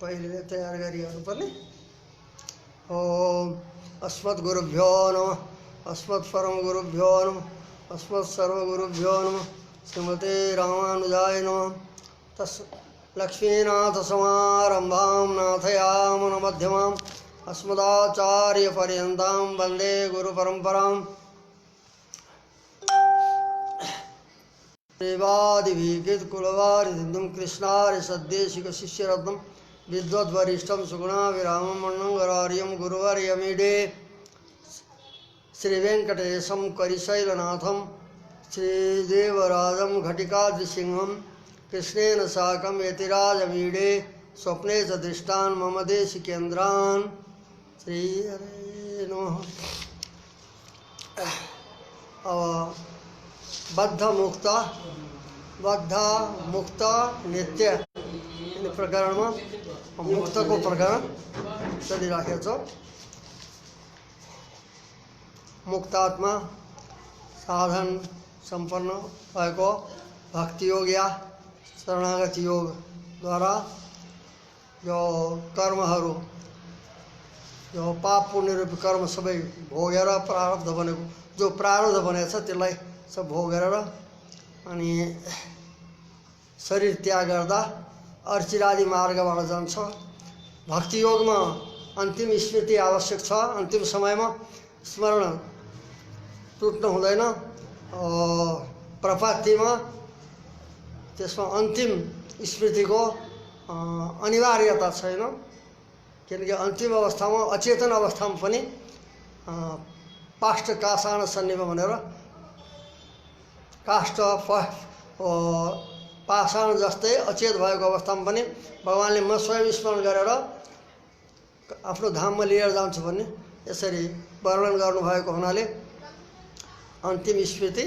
पहिले तयार गरिहाल्नुपर्ने। ओम अस्मद्गुरुभ्यो नमः, अस्मत्परमगुरुभ्यो नमः, अस्मत्सर्वगुरुभ्यो नमः। श्रीमते रामानुजाय नमः। तस् लक्ष्मीनाथसमारम्भां नाथयामुनमध्यमाम् अस्मदाचार्यपर्यन्तां वन्दे गुरुपरम्पराम्। देवादिभिकुलवारिधिं कृष्णार्य सद्देशिक शिष्यरत्नं विद्वद्वरिष्ठं सुगुणाभिरामं मन्नंगरार्यं गुरुवर्यमीडे श्रीवेंकटेशं करिशैलनाथं श्रीदेवराजं घटिकाद्रिसिंहं कृष्णेन साकं यतिराजमीडे स्वप्ने च दृष्टान् मम देशिकेन्द्रान्। श्रीहरे नमः। बद्ध मुक्त नित्य प्रकरण में मुक्त को प्रकरण चलिराखेको छ। मुक्तात्मा साधन संपन्न भएको भक्ति योग या शरणागति योग द्वारा जो कर्महरू जो पाप पुण्य रूपी कर्म सबै भोगेर प्रारब्ध बनेको जो प्रारब्ध बनेको छ त्यसलाई सब भोगेर अनि शरीर त्याग गर्दा अर्चिरादि मार्गबाट जान्छ। भक्ति योगमा अन्तिम स्मृति आवश्यक छ। अन्तिम समयमा स्मरण टुट्नु हुँदैन। प्रपत्तिमा त्यसमा अन्तिम स्मृतिको अनिवार्यता छैन, किनकि अन्तिम अवस्थामा अचेतन अवस्थामा पनि पाष्ट काषाण सन्निभ भनेर काष्ठ पाषाण जस्तै अचेत भएको अवस्थामा पनि भगवानले म स्वयं स्मरण गरेर आफ्नो धाममा लिएर जान्छु भन्ने यसरी वर्णन गर्नुभएको हुनाले अन्तिम स्मृति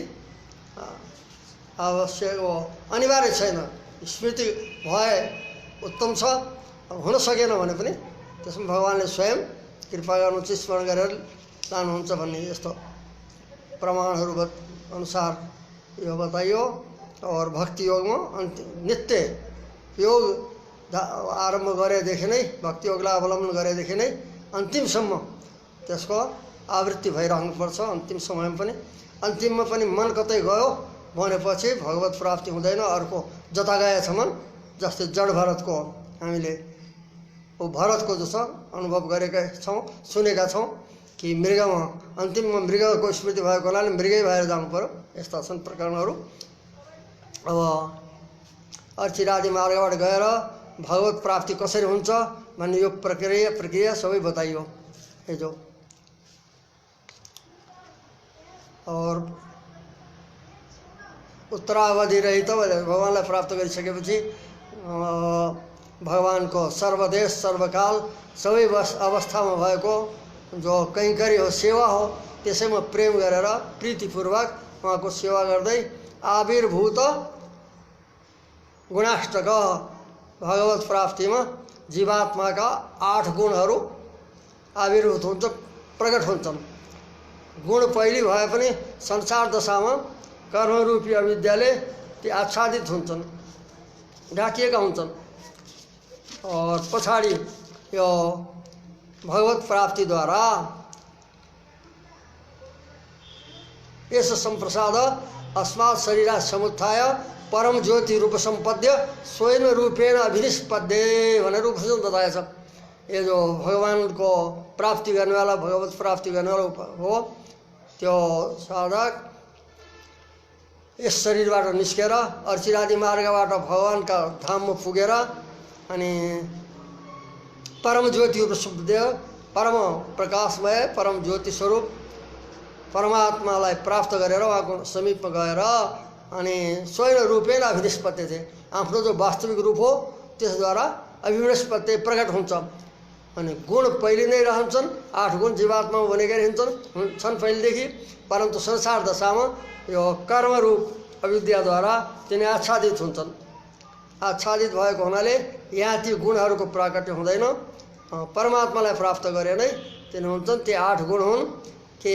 आवश्यक हो, अनिवार्य छैन। स्मृति भए उत्तम छ, हुन सकेन भने पनि त्यसमा भगवानले स्वयं कृपा गर्नुहुन्छ, स्मरण गरेर लानुहुन्छ भन्ने यस्तो प्रमाणहरू अनुसार यो बताइयो। और भक्ति योग में नित्य योग आरंभ गरेदेखि नै भक्ति योगलाई अवलम्बन गरेदेखि नै अन्तिमसम्म त्यसको आवृत्ति भइरहनुपर्छ। अन्तिम समयमा पनि अन्तिममा पनि मन कतै गयो भनेपछि भगवत प्राप्ति हुँदैन। अर्को जता गएछ मन, जस्तै जड भरतको हामीले ओ भरतको जो छ अनुभव गरेका छौँ, सुनेका छौँ कि मृगमा अन्तिममा मृगको स्मृति भएको हुनाले मृगै भएर जानु पर्यो। यस्ता छन् प्रकरणहरू। अब अर्चिरादि मार्गबाट गएर भगवत प्राप्ति कसरी हुन्छ भन्ने यो प्रक्रिया सबै बताइयो हिजो। और उत्तरावधि रहित भगवानलाई प्राप्त गरिसकेपछि भगवानको सर्वदेश सर्वकाल सबै अवस्थामा भएको जो कैंकर्य हो, सेवा हो, त्यसैमा प्रेम गरेर प्रीतिपूर्वक उहाँको सेवा गर्दै आविर्भूत गुणाष्टक भगवत प्राप्तिमा जीवात्माका 8 गुणहरू आविर्भूत हुन्छ, प्रकट हुन्छन्। गुण पहिले भए पनि संसार दशामा कर्मरूपी अविद्याले ती आच्छादित हुन्छन्, ढाकिएका हुन्छन्। और पछाडि यो भगवत प्राप्तिद्वारा यस संप्रसाद अस्मात् शरीरा समुत्थाय परम ज्योति रूप संपद्य स्वयं रूपेण अभिनिष्पद्ये भनेर उपनिषद बताएछ। ये जो भगवान को प्राप्ति करने वाला, भगवत प्राप्ति करने वाला हो, त्यो साधक इस शरीरबाट निस्केर अर्चिरादि मार्गबाट भगवानका धाममा पुगेर अनि परम ज्योति रूप संपद्य परम प्रकाशमय परम ज्योति स्वरूप परमात्मालाई प्राप्त गरेर उहाँको समीपमा गएर अनि स्वयं रूपेण अभिनिष्पत्ति थे आफ्नो जो वास्तविक रूप हो त्यसद्वारा अभिनिष्पत्ति प्रकट हुन्छ। अनि गुण पहिले नै रहन्छन्, 8 गुण जीवात्मा बनेका रहन्छन् पहिलेदेखि, परन्तु संसार दशामा यो कर्म रूप अविद्याद्वारा तिनी आच्छादित हुन्छन्। आच्छादित भएको हुनाले यहाँ ती गुणहरूको प्राकट्य हुँदैन। परमात्मालाई प्राप्त गरे नै तिनी हुन्छन्। ती 8 गुण हुन् कि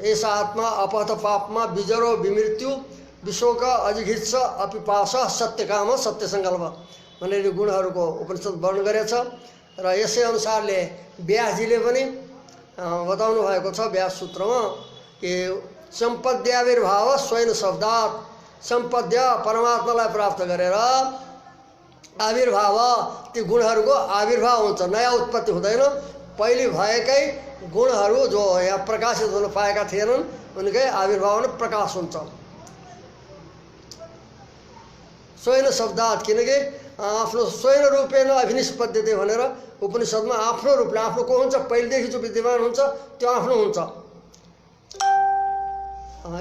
ऐसा आत्मा अपहत पापमा बिजरो विमृत्यु विशोक अजिघित्स अपिपास सत्यकाम सत्यसङ्कल्प भनेर गुणहरूको उपनिषद वर्णन गरेको छ। र यसै अनुसारले व्यासजीले पनि बताउनु भएको छ व्यास सूत्रमा कि सम्पद्याविर्भाव स्वयं शब्दात्, सम्पद्य परमात्मालाई प्राप्त गरेर आविर्भाव ती गुणहरूको आविर्भाव हुन्छ, नयाँ उत्पत्ति हुँदैन। पहिले भएकै गुणहरू जो यहाँ प्रकाशित हुन पाएका थिएनन् उनकै आविर्भाव नै प्रकाश हुन्छ। स्वयं शब्दात्, किनकि आफ्नो स्वयं रूपेण अभिनिष्पद्यते भनेर उपनिषदमा आफ्नो रूपले आफ्नो को हुन्छ, पहिलेदेखि जो विद्यमान हुन्छ त्यो आफ्नो हुन्छ।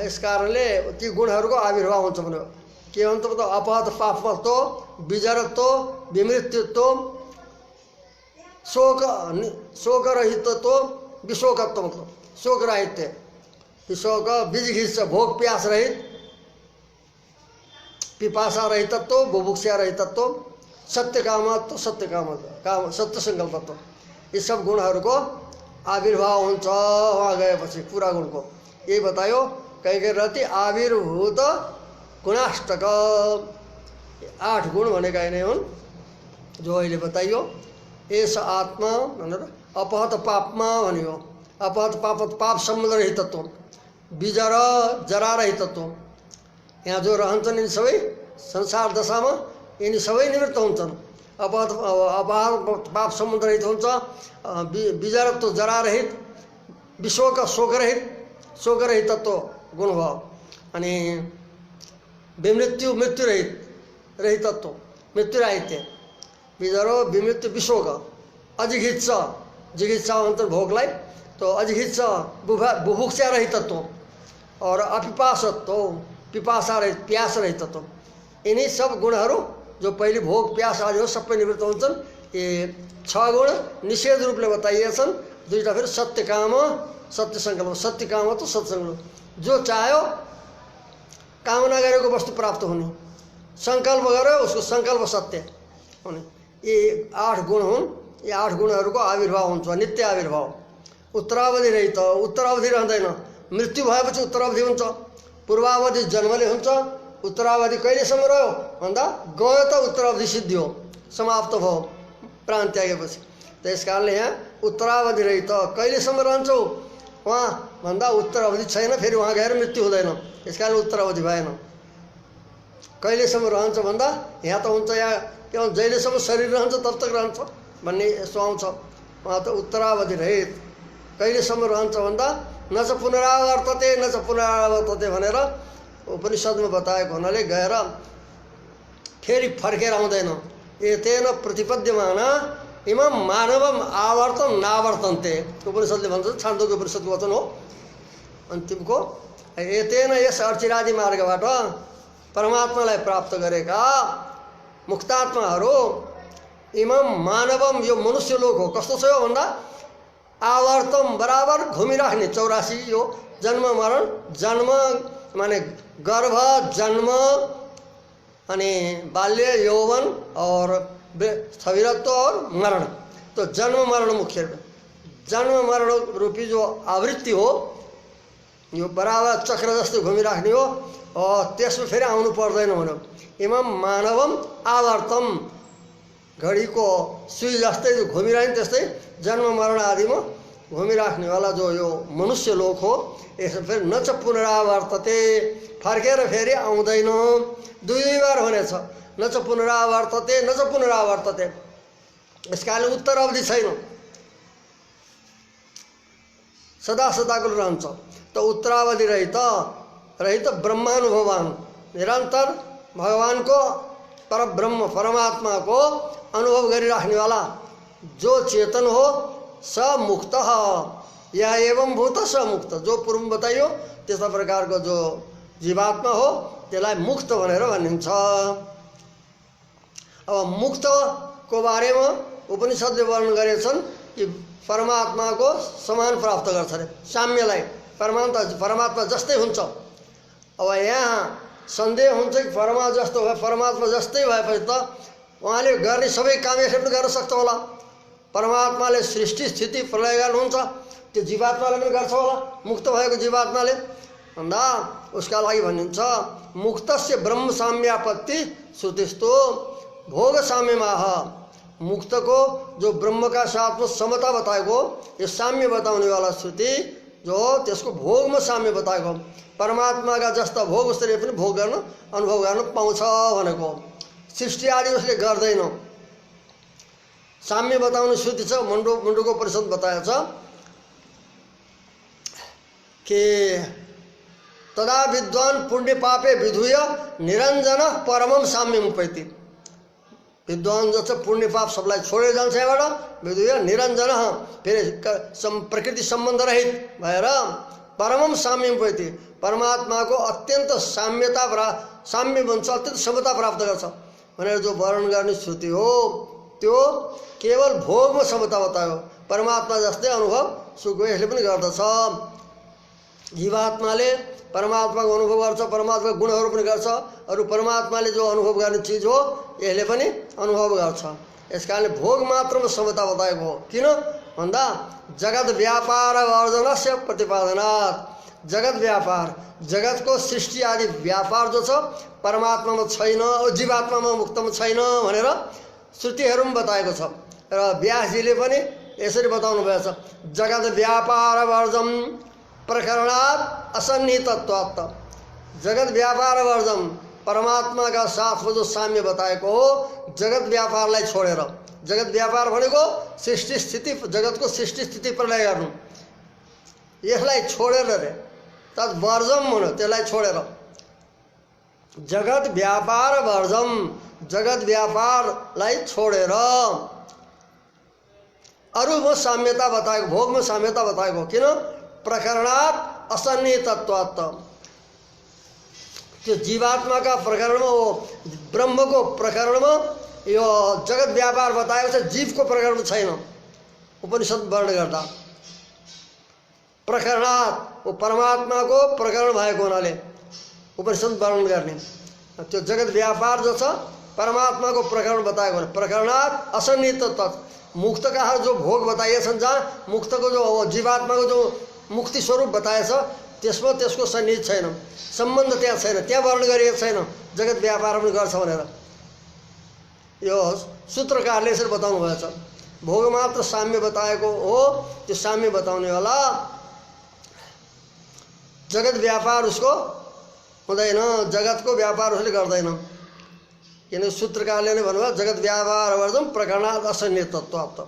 यस कारणले ती गुणहरूको आविर्भाव हुन्छ भनेर के भन्छ त अपहत पापत्व, विजरत्व, विमृत्युत्व, शोकरहितत्व, विशोकत्व, मतलब शोकराहित्य, विशोक विजिघित्स भोग प्यास रहित, पिपासा रहितत्व, बुभुक्षा रहितत्व, सत्यकामत्व, काम सत्य सङ्कल्पत्व, यी सब गुणहरूको आविर्भाव हुन्छ वहाँ गएपछि पूरा गुणको। यही बतायो कहीं रहती आविर्भूत गुणाष्टक 8 गुण भनेका यिनै हुन् जो अहिले बताइयो। एस आत्मा भनेर अपहत पापमा भनियो, अपहत पाप सम्बन्ध रहितत्व, बिजर जरा रहितत्व, यहाँ जो रहन्छन् यिनी सबै संसार दशामा यिनी सबै निवृत्त हुन्छन्। अपहत पाप सम्बन्ध रहित हुन्छ, बिजरत्व जरा रहित, विशोक शोकरहितत्व गुण भयो, अनि विमृत्यु मृत्यु रहितत्व मृत्युराहित्य, बिजरो विमृत्यु विशोक, अजिघित्स जिघित्सा भन्छ भोगलाई, तो अजिघित्स बुभुक्षा रहितत्व और अपिपासत्व पिपासा रहित प्यास रहितत्व, यिनी सब गुणहरू जो पहिले भोग प्यास आदि हो सबै निवृत्त हुन्छन्। ये 6 गुण निषेध रूपले बताइए छन्। दुईटा फेरि सत्यकाम सत्य सङ्कल्प, सत्यकाम त सत्सङ्कल्प, जो चाह्यो कामना गरेको वस्तु प्राप्त हुने, सङ्कल्प गर्यो उसको सङ्कल्प सत्य हुने, यी 8 गुण हुन्। यी 8 गुणहरूको आविर्भाव हुन्छ, नित्य आविर्भाव, उत्तरावधि रहित, उत्तरावधि रहँदैन। मृत्यु भएपछि उत्तरावधि हुन्छ, पूर्वावधि जन्मले हुन्छ, उत्तरावधि कहिलेसम्म रह्यो भन्दा गयो त उत्तरावधि सिद्धियो, समाप्त भयो प्राण त्यागेपछि। त्यस कारणले यहाँ उत्तरावधि रहित, कहिलेसम्म रहन्छौ वहाँ भन्दा उत्तरावधि छैन, फेरि वहाँ गएर मृत्यु हुँदैन, त्यस कारण उत्तरावधि भएन। कहिलेसम्म रहन्छ भन्दा यहाँ त हुन्छ, यहाँ के भन्छ जहिलेसम्म शरीर रहन्छ तब तक रहन्छ भन्ने यस्तो आउँछ। वहाँ त उत्तरावधि रहित, कहिलेसम्म रहन्छ भन्दा न च पुनरावर्तते न च पुनरावर्तते भनेर उपनिषदमा बताएको हुनाले गएर फेरि फर्केर आउँदैन। एतेन प्रतिपद्यमान इमं मानवम आवर्तन नावर्तन्ते, उपनिषदले भन्छ, छान्दोग्य उपनिषदको वचन हो अन्तिमको। एतेन यस अर्चिरादि मार्गबाट परमात्मालाई प्राप्त गरेका मुक्तात्माहरू इमं मानवम, यो मनुष्य लोक हो, कस्तो छ यो भन्दा आवर्तम बराबर घुमिराख्ने 84 यो जन्म मरण, जन्म माने गर्भ जन्म अनि बाल्य यौवन और स्थविरत्व और मरण, तो जन्म मरण मुख्य, जन्म मरण रूपी जो आवृत्ति हो यो बराबर चक्र जस्तो घुमिराख्ने हो, और त्यसमा फेरि आउनु पर्दैन भन्यो। इमं मानवम आवर्तम, घडीको सुई जस्तै जो घुमिरहने त्यस्तै जन्म मरण आदिमा घुमिराख्नेवाला जो यो मनुष्य लोक हो, यसमा फेरि न च पुनरावर्तते, फर्केर फेरि आउँदैन, 2 बार हुनेछ, न च पुनरावर्तते न च पुनरावर्तते। यस कारणले उत्तरावधि छैन, सदा सदाको रहन्छ। त उत्तरावधि रहित ब्रह्मानुभवान, निरन्तर भगवानको परब्रह्म परमात्माको अनुभव गरिराख्नेवाला जो चेतन हो स मुक्त, या एवं भूत स मुक्त, जो पूर्व बताइयो त्यस्ता प्रकारको जो जीवात्मा हो त्यसलाई मुक्त भनेर भनिन्छ। अब मुक्तको बारेमा उपनिषदले वर्णन गरेछन् कि परमात्माको समान प्राप्त गर्छ अरे, साम्यलाई, परमात्मा जस्तै हुन्छ। अब यहाँ सन्देह हुन्छ कि परमात्मा जस्तै भएपछि त उहाँले गर्ने सबै काम यसरी पनि गर्न सक्छ होला, परमात्माले सृष्टि स्थिति प्रलय गर्नुहुन्छ, त्यो जीवात्माले पनि गर्छ होला मुक्त भएको जीवात्माले भन्दा उसका लागि भनिन्छ मुक्तस्य ब्रह्म साम्यापत्ति श्रुतिस्तो भोग साम्यमाह। मुक्तको जो ब्रह्म का साथ में समता बताएको यो साम्य बताउने वाला श्रुति जो त्यसको भोगमा साम्य बताएको परमात्माका जस्ता भोग उसले पनि भोग गर्न अनुभव गर्न पाउँछ भनेको। सृष्टि आदि उसले गर्दैन। साम्य बताउने श्रुति छ। मुण्डको परिषद बताएको छ कि तदा विद्वान पुण्य पापे विधुय निरञ्जन परमम साम्यम उपैति। विद्वान जो छ पुण्य पाप सबलाई छोडेर जान्छ यहाँबाट विधुय निरञ्जन फेरि प्रकृति सम्बन्ध रहित भएर परमम साम्यम उपैति परमात्माको अत्यन्त साम्य बन्छ अत्यन्त समता प्राप्त गर्छ भनेर जो वर्णन गर्ने श्रुति हो त्यो केवल भोगमा समता बतायो। परमात्मा जस्तै अनुभव सुख यसले पनि गर्दछ। जीवात्माले परमात्माको अनुभव गर्छ, परमात्माको गुणहरू पनि गर्छ। अरू परमात्माले जो अनुभव गर्ने चिज हो यसले पनि अनुभव गर्छ। यसकारणले भोग मात्रमा समता बताएको हो। किन भन्दा जगत व्यापार वर्जनस्य प्रतिपादनात्। जगत व्यापार जगतको सृष्टि आदि व्यापार जो छ परमात्मामा छैन, जीवात्मामा मुक्तमा छैन भनेर श्रुतिहरूमा बताएको छ। र व्यासजीले पनि यसरी बताउनु भएको छ जगत व्यापार वर्जम प्रकरणात् असन्निहितत्वात्। जगत व्यापार वर्जम परमात्मा का साथ में जो साम्य बताएको हो जगत व्यापारलाई छोडेर। जगत व्यापार भनेको सृष्टि स्थिति जगतको सृष्टि स्थिति प्रलय गर्नु यसलाई छोडेर रे तत् वर्जम भन्यो त्यसलाई छोडेर। जगत व्यापार वर्जम जगत व्यापारलाई छोडेर अरूमा साम्यता बताएको भोगमा साम्यता बताएको। किन प्रकरणात् असन्निहितत्वात्। त्यो जीवात्मा का प्रकरण में वो ब्रह्म को प्रकरण में यो जगत व्यापार बताएको छ जीव को प्रकरण में छैन। उपनिषद वर्ण गर्दा प्रकरणात् वो परमात्मा को प्रकरण भएको हुनाले उपनिषद वर्णन गर्ने त्यो जगत व्यापार जो छ परमात्मा को प्रकरण बताएको प्रकरणात् असन्निहितत्वात्। मुक्त का जो भोग बताइएछन् जहाँ मुक्त को जो जीवात्मा को जो मुक्ति स्वरूप बताएछ त्यसमा त्यसको सन्निहित छैन, सम्बन्ध त्यहाँ छैन, त्यहाँ वर्णन गरिएको छैन जगत व्यापार पनि गर्छ भनेर। यो सूत्रकारले यसरी बताउनु भएको छ। भोग मात्र साम्य बताएको हो त्यो साम्य बताउने वाला जगत व्यापार उसको हुँदैन, जगतको व्यापार उसले गर्दैन। किन सूत्रकारले नै भन्नुभयो जगत व्यापार वर्जम प्रकरणात् असन्निहितत्वात्।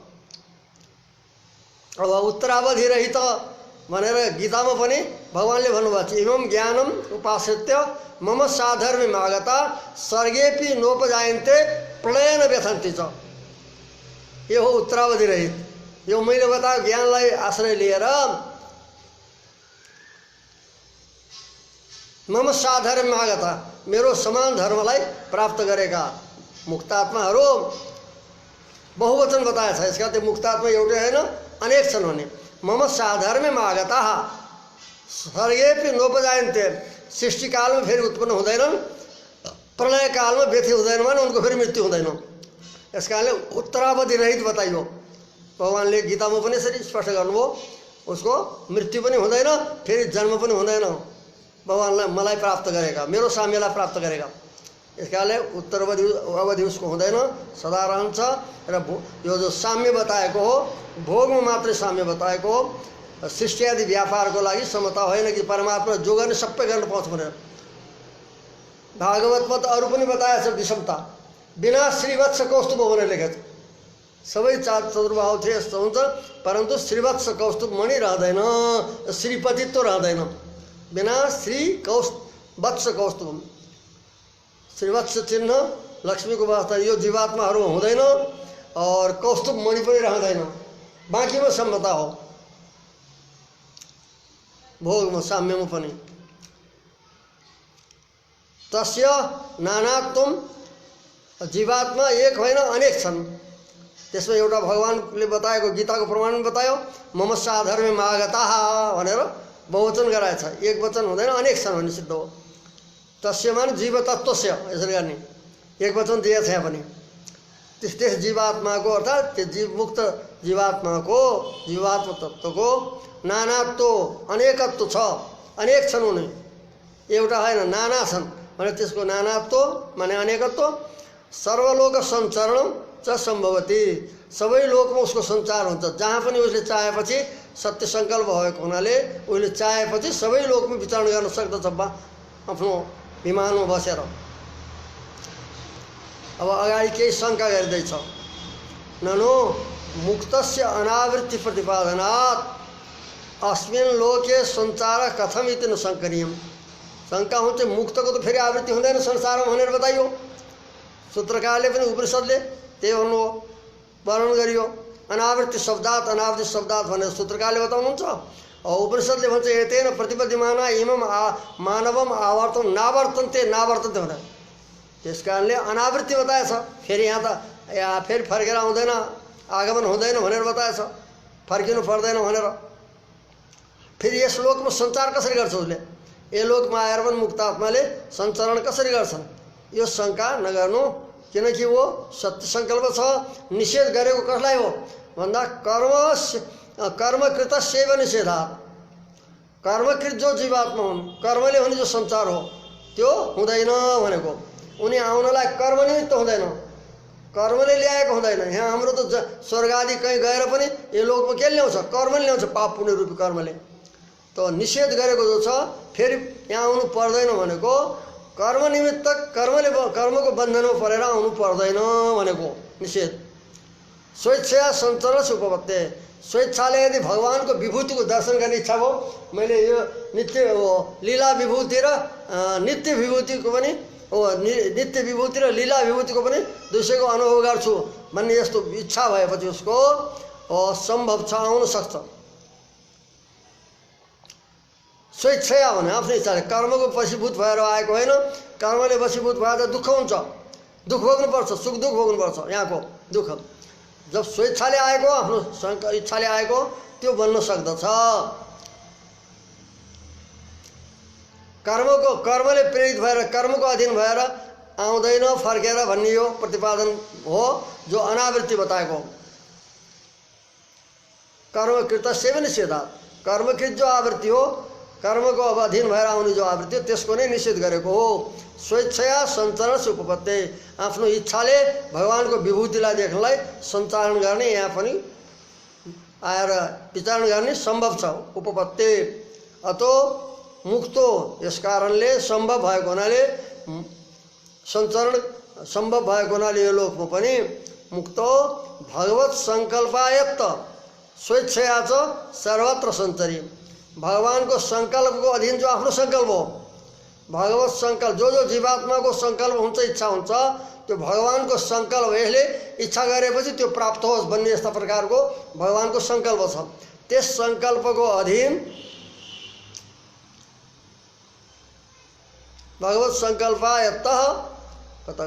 अब उत्तरावधि रहित भनेर गीतामा पनि भगवानले भन्नुभएको छ इमं ज्ञानम उपाश्रित्य मम साधर्म्यम आगता सर्गेपि नोपजायन्ते प्रलयन व्यथन्ति च। यो हो उत्तरावधि रहित। यो मैले बताएको ज्ञानलाई आश्रय लिएर मम साधर्म्यम आगता मेरो समान धर्मलाई प्राप्त गरेका मुक्तात्माहरू बहुवचन बताएको छ। यसका त्यो मुक्तात्मा एउटै होइन अनेक छन् भने मम साधर्म्यम आगता सर्गेपि नोपजायन्ते। सृष्टि काल में फेरि उत्पन्न हुँदैनन्, प्रलय काल में व्यथी हुँदैन भने उनको फेरि मृत्यु हुँदैन। यस कारणले उत्तरावधि रहित बताइयो। भगवानले गीतामा पनि यसरी स्पष्ट गर्नुभयो उसको मृत्यु पनि हुँदैन फेरि जन्म पनि हुँदैन। भगवानलाई मलाई प्राप्त गरेका मेरो साम्यलाई प्राप्त गरेका। यस कारणले उत्तरावधि अवधि उसको हुँदैन, सदा रहन्छ। र यो जो साम्य बताएको हो भोगमा मात्रै साम्य बताएको हो। सृष्टि आदि व्यापारको लागि समता होइन कि परमात्मा जो गर्ने सबै गर्न पाउँछ भनेर। भागवतमा त अरू पनि बताएको छ विषमता। बिना श्रीवत्स कौस्तुभ भनेर लेखेको छ। सबै चतुर्बाहु थिए यस्तो हुन्छ परन्तु श्रीवत्स कौस्तुभ मणि रहँदैन, श्रीपतित्व रहँदैन बिना श्री वत्स कौस्तुभ। श्रीवत्स चिन्ह लक्ष्मीको वास्ता यो जीवात्माहरू हुँदैन और कौस्तुभ मणि पनि रहँदैन। बाँकीमा समता हो, भोगमा साम्यमा पनि। तस्य नानात्वम जीवात्मा एक होइन अनेक छन्। त्यसमा एउटा भगवानले बताएको गीताको प्रमाण बतायो मम साधर्म्यम आगताः भनेर बहुवचन गराएछ। एक वचन हुँदैन अनेक छन् भन्ने सिद्ध हो। तस्य मान जीव तत्त्वस्य यसरी गर्ने एक वचन दिएछ यहाँ पनि। त्यस जीवात्माको अर्थात् त्यो जीवमुक्त जीवात्माको जीवात्म तत्त्वको नानात्व अनेकत्व छ, अनेक छन् उनी। एउटा होइन नाना छन् भने त्यसको नानात्व माने अनेकत्व। सर्वलोक सञ्चरणम च सम्भवति, सबै लोकमा उसको सञ्चार हुन्छ। जहाँ पनि उसले चाहेपछि, सत्य सङ्कल्प भएको हुनाले उसले चाहेपछि सबै लोकमा विचरण गर्न सक्दछ आफ्नो विमानमा बसेर। अब अगाडि केही शङ्का गरिँदैछ। ननु मुक्तस्य अनावृत्ति प्रतिपादनात् अस्मिन् लोके संसार कथम इति न शङ्कनीयम्। शङ्का हुन्छ मुक्तको त फेरि आवृत्ति हुँदैन संसारमा भनेर बताइयो। सूत्रकारले पनि उपनिषद्ले त्यही भन्नुभयो, वर्णन गरियो। अनावृत्ति शब्दात् भनेर सूत्रकारले बताउनुहुन्छ। उपनिषद्ले भन्छ एतेन प्रतिपद्यमाना इमं मानवम आवर्तन नावर्तन्ते भनेर। त्यस कारणले अनावृत्ति बताएछ। फेरि यहाँ त फेरि फर्केर आउँदैन, आगमन हुँदैन भनेर बताएछ, फर्किनु पर्दैन भनेर। फेरि यस लोकमा सञ्चार कसरी गर्छ उसले? यो लोकमा आएर पनि मुक्त आत्माले सञ्चरण कसरी गर्छन्? यो शङ्का नगर्नु, किनकि वो सत्य सङ्कल्प छ। निषेध गरेको कसलाई हो भन्दा कर्मकृतस्यैव निषेधात्। कर्मकृत जो जीवात्मा हुन्, कर्मले हुने जो संसार हो त्यो हुँदैन भनेको। उनी आउनलाई कर्म निमित्त हुँदैन, कर्मले ल्याएको हुँदैन। यहाँ हाम्रो त स्वर्ग आदि कहीँ गएर पनि यो लोकमा के ल्याउँछ? कर्मले ल्याउँछ, पाप पुण्य रूपी कर्मले। त निषेध गरेको जो छ फेरि यहाँ आउनु पर्दैन भनेको कर्म निमित्त, कर्मको बन्धनमा परेर आउनु पर्दैन भनेको निषेध। स्वेच्छा सञ्चरण से उपपत्ते, स्वेच्छाले यदि भगवानको विभूतिको दर्शन गर्ने इच्छा भयो, मैले यो नित्य लीला विभूति र नित्य विभूतिको पनि नित्य विभूति र लीला विभूतिको पनि दुसैको अनुभव गर्छु भन्ने यस्तो इच्छा भएपछि उसको सम्भव छ, आउन सक्छ। स्वेच्छा भने आफ्नो इच्छाले, कर्मको वशीभूत भएर आएको होइन। कर्मले वशीभूत भएर त दुःख हुन्छ, दुःख भोग्नुपर्छ, सुख दुःख भोग्नुपर्छ। यहाँको दुःख जब स्वेच्छाले आएको, आफ्नो इच्छाले आएको त्यो बन्न सक्दछ। कर्मले प्रेरित भएर, कर्मको अधीन भएर आउँदैन फर्केर भन्ने यो प्रतिपादन हो जो अनावृत्ति बताएको। कर्मकृतस्यैव निषेधात्, कर्मकृत जो आवृत्ति हो, कर्मको अब अधीन भएर आउने जो आवृत्ति हो त्यसको नै निषेध गरेको हो। स्वेच्छया सञ्चरण से उपपत्ते, आफ्नो इच्छाले भगवानको विभूतिलाई देख्नलाई सञ्चालन गर्ने, यहाँ पनि आएर विचारण गर्ने सम्भव छ। उपपत्ते अतो मुक्तो, यस कारणले सम्भव भएको हुनाले, सञ्चरण सम्भव भएको हुनाले यो लोकमा पनि मुक्तो भगवत सङ्कल्पायत्त स्वेच्छया च सर्वत्र सञ्चरी। भगवानको सङ्कल्पको अधीन जो आफ्नो सङ्कल्प हो, भगवत सङ्कल्प जो जीवात्माको सङ्कल्प हुन्छ, इच्छा हुन्छ, त्यो भगवानको सङ्कल्प, यसले इच्छा गरेपछि त्यो प्राप्त होस् भन्ने यस्ता प्रकारको भगवानको सङ्कल्प छ। त्यस सङ्कल्पको अधीन भगवत सङ्कल्पायत्तः कता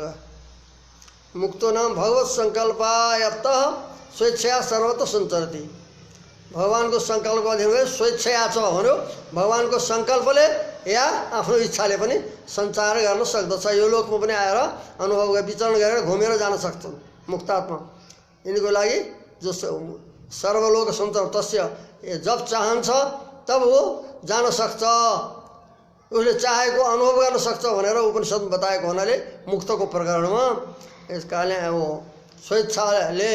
मुक्तो नाम भगवत सङ्कल्पायत्तः स्वेच्छया सर्वत्र सञ्चरति। भगवानको सङ्कल्पको अधीन भए स्वेच्छया छ भन्यो, भगवानको सङ्कल्पले या आफ्नो इच्छाले पनि सञ्चार गर्न सक्दछ। यो लोकमा पनि आएर अनुभव विचरण गरेर घुमेर जान सक्छन् मुक्तात्मा। यिनीको लागि जो सर्वलोक सञ्चार तस्य, जब चाहन्छ तब वो जान सक्छ, उसले चाहेको अनुभव गर्न सक्छ भनेर उपनिषद बताएको हुनाले मुक्तको प्रकरणमा यस कारणले वो स्वेच्छाले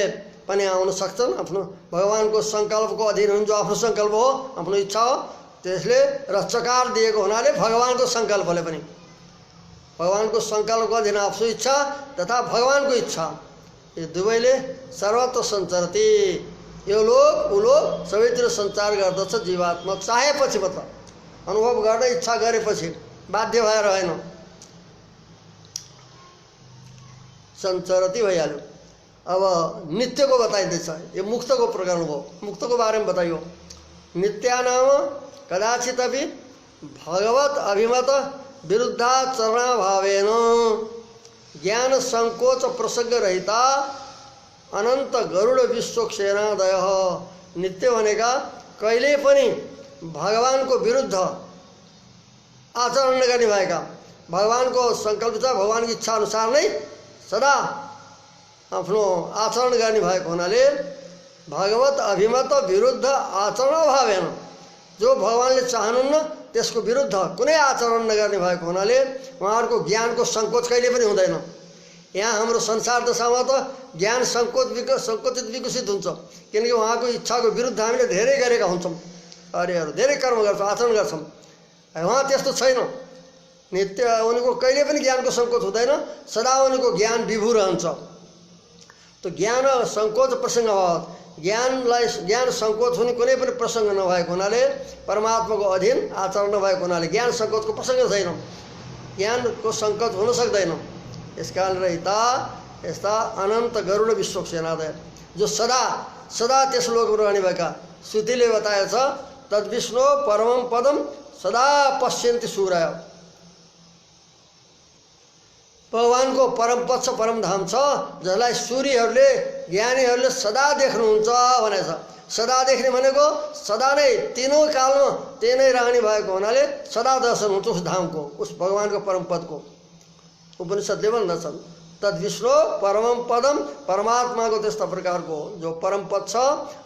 पनि आउन सक्छन्। आफ्नो भगवानको सङ्कल्पको अधीन हुन्छ, आफ्नो सङ्कल्प हो, आफ्नो इच्छा हो, त्यसले रचकार दिएको हुनाले भगवानको सङ्कल्पले पनि, भगवानको सङ्कल्पको अधीन आफ्नो इच्छा तथा भगवानको इच्छा, यो दुवैले सर्वत्र सञ्चरति। यो लोक ऊ लोक सबैतिर सञ्चार गर्दछ जीवात्मा चाहेपछि, मतलब अनुभव गर्न इच्छा गरेपछि, बाध्य भएर होइन, सञ्चरति भइहाल्यो। अब नित्यको बताइँदैछ, यो मुक्तको प्रकरण हो, मुक्तको बारेमा बताइयो। नित्यानाम कदाचित अपि भगवत अभिमत विरुद्धाचरणाभावेन ज्ञान संकोच प्रसंग रहिता अनन्त गरुड विश्वक्सेनादय। नित्य भनेका कहिले पनि भगवानको विरुद्ध आचरण नगर्ने भएका, भगवानको सङ्कल्प छ, भगवानको इच्छा अनुसार नै सदा आफ्नो आचरण गर्ने भएको हुनाले भगवत अभिमत विरुद्ध आचरण भावेन, जो भगवानले चाहनुहुन्न त्यसको विरुद्ध कुनै आचरण नगर्ने भएको हुनाले उहाँहरूको ज्ञानको सङ्कोच कहिले पनि हुँदैन। यहाँ हाम्रो संसार दशामा त ज्ञान सङ्कुचित विकसित हुन्छ, किनकि उहाँको इच्छाको विरुद्ध हामीले धेरै गरेका हुन्छौँ, कार्यहरू धेरै कर्म गर्छौँ, आचरण गर्छौँ। उहाँ त्यस्तो छैन, नित्य उनीको कहिले पनि ज्ञानको सङ्कोच हुँदैन, सदा उनीको ज्ञान विभू रहन्छ। त्यो ज्ञान सङ्कोच प्रसङ्ग ज्ञान सङ्कोच हुने कुनै पनि प्रसङ्ग नभएको हुनाले, परमात्माको अधीन आचरण नभएको हुनाले ज्ञान सङ्कोचको प्रसङ्ग छैन, ज्ञानको सङ्कोच हुन सक्दैन। यसकारण रहिता यस्ता अनन्त गरुड विश्वक सेनादय जो सदा सदा त्यस लोकमा रहने भएका, श्रुतिले बताएछ तद्विष्णु परमं पदम सदा पश्यन्ति सूर्य। भगवानको परम पद छ, परम धाम छ, जसलाई सूर्यहरूले ज्ञानीहरूले सदा देख्नुहुन्छ भनेछ। सदा देख्ने भनेको सदा नै तीनों कालमा त्यही नै रहने भएको हुनाले सदा दर्शन हुन्छ उस धामको, उस भगवानको परम पदको। उपनिषदले भन्दछन् तद्विष्णु परमं पदम, परमात्माको त्यस्ता प्रकारको जो परम पद छ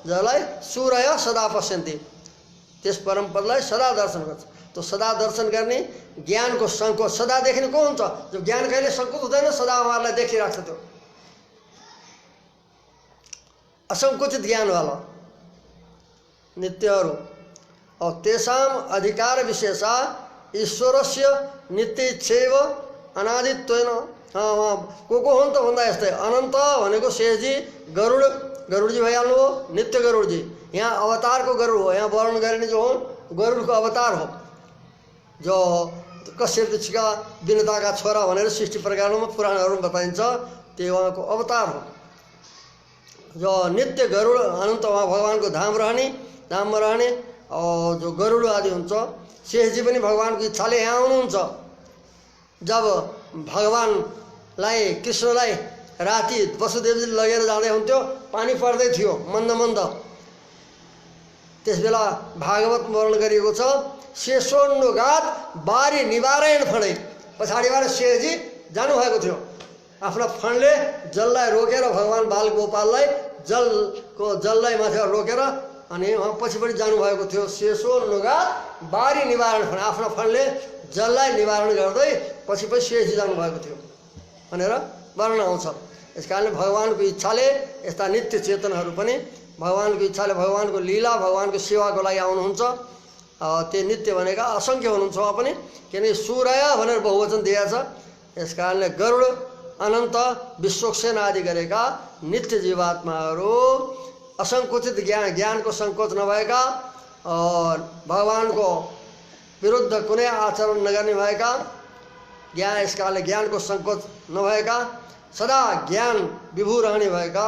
जसलाई सूर्य सदा पश्यन्ति, त्यस परम पदलाई सदा दर्शन गर्छ। तो सदा दर्शन गर्ने ज्ञानको सङ्कोच, सदा देख्ने को हुन्छ जो ज्ञान कहिले सङ्कोच हुँदैन, सदा उहाँहरूलाई देखिराख्छ। त्यो असङ्कुचित ज्ञानवाला नित्यहरू और तेषाम अधिकार विशेषा ईश्वरस्य नित्य इच्छेव अनादित्वेन। को हुन् त भन्दा यस्तै अनन्त भनेको शेषजी गरुडजी भइहाल्नु हो, नित्य गरुडजी। यहाँ अवतारको गरुड हो, यहाँ वर्णन गरिने जो हुन् गरुडको अवतार हो, जो कश्यप ऋषिका विनताका छोरा भनेर सृष्टि प्रकारमा पुराणहरूमा बताइन्छ, त्यो उहाँको अवतार हो। जो नित्य गरुड अनन्त उहाँ भगवानको धाममा रहने और जो गरुड आदि हुन्छ, शेषजी पनि भगवानको इच्छाले यहाँ आउनुहुन्छ। जब भगवानलाई कृष्णलाई राति वसुदेवजीले लगेर जाँदै हुन्थ्यो, पानी पर्दै थियो मन्द मन्द, त्यसबेला भागवत वर्णन गरिएको छ शेषोन्नुगात बारी निवारण फणै। पछाडिबाट शेषजी जानुभएको थियो, आफ्ना फणले जललाई रोकेर भगवान बालगोपाललाई जललाई माथि रोकेर अनि उहाँ पछिपट्टि जानुभएको थियो। शेषोन्नुगात बारी निवारण फण, आफ्ना फणले जललाई निवारण गर्दै पछि शेषजी जानुभएको थियो भनेर वर्णन आउँछ। यस कारणले भगवानको इच्छाले यस्ता नित्य चेतनहरू पनि भगवानको इच्छाले भगवानको लीला भगवानको सेवाको लागि आउनुहुन्छ। त्यो नित्य भनेका असङ्ख्य हुनुहुन्छ उहाँ पनि, किनकि सूर्य भनेर बहुवचन दिएको छ। यस कारणले गरुड अनन्त विश्वक्सेन आदि गरेका नित्य जीवात्माहरू असङ्कुचित ज्ञानको सङ्कोच नभएका और भगवानको विरुद्ध कुनै आचरण नगर्ने भएका, ज्ञान यस कारणले ज्ञानको सङ्कोच नभएका, सदा ज्ञान विभू रहने भएका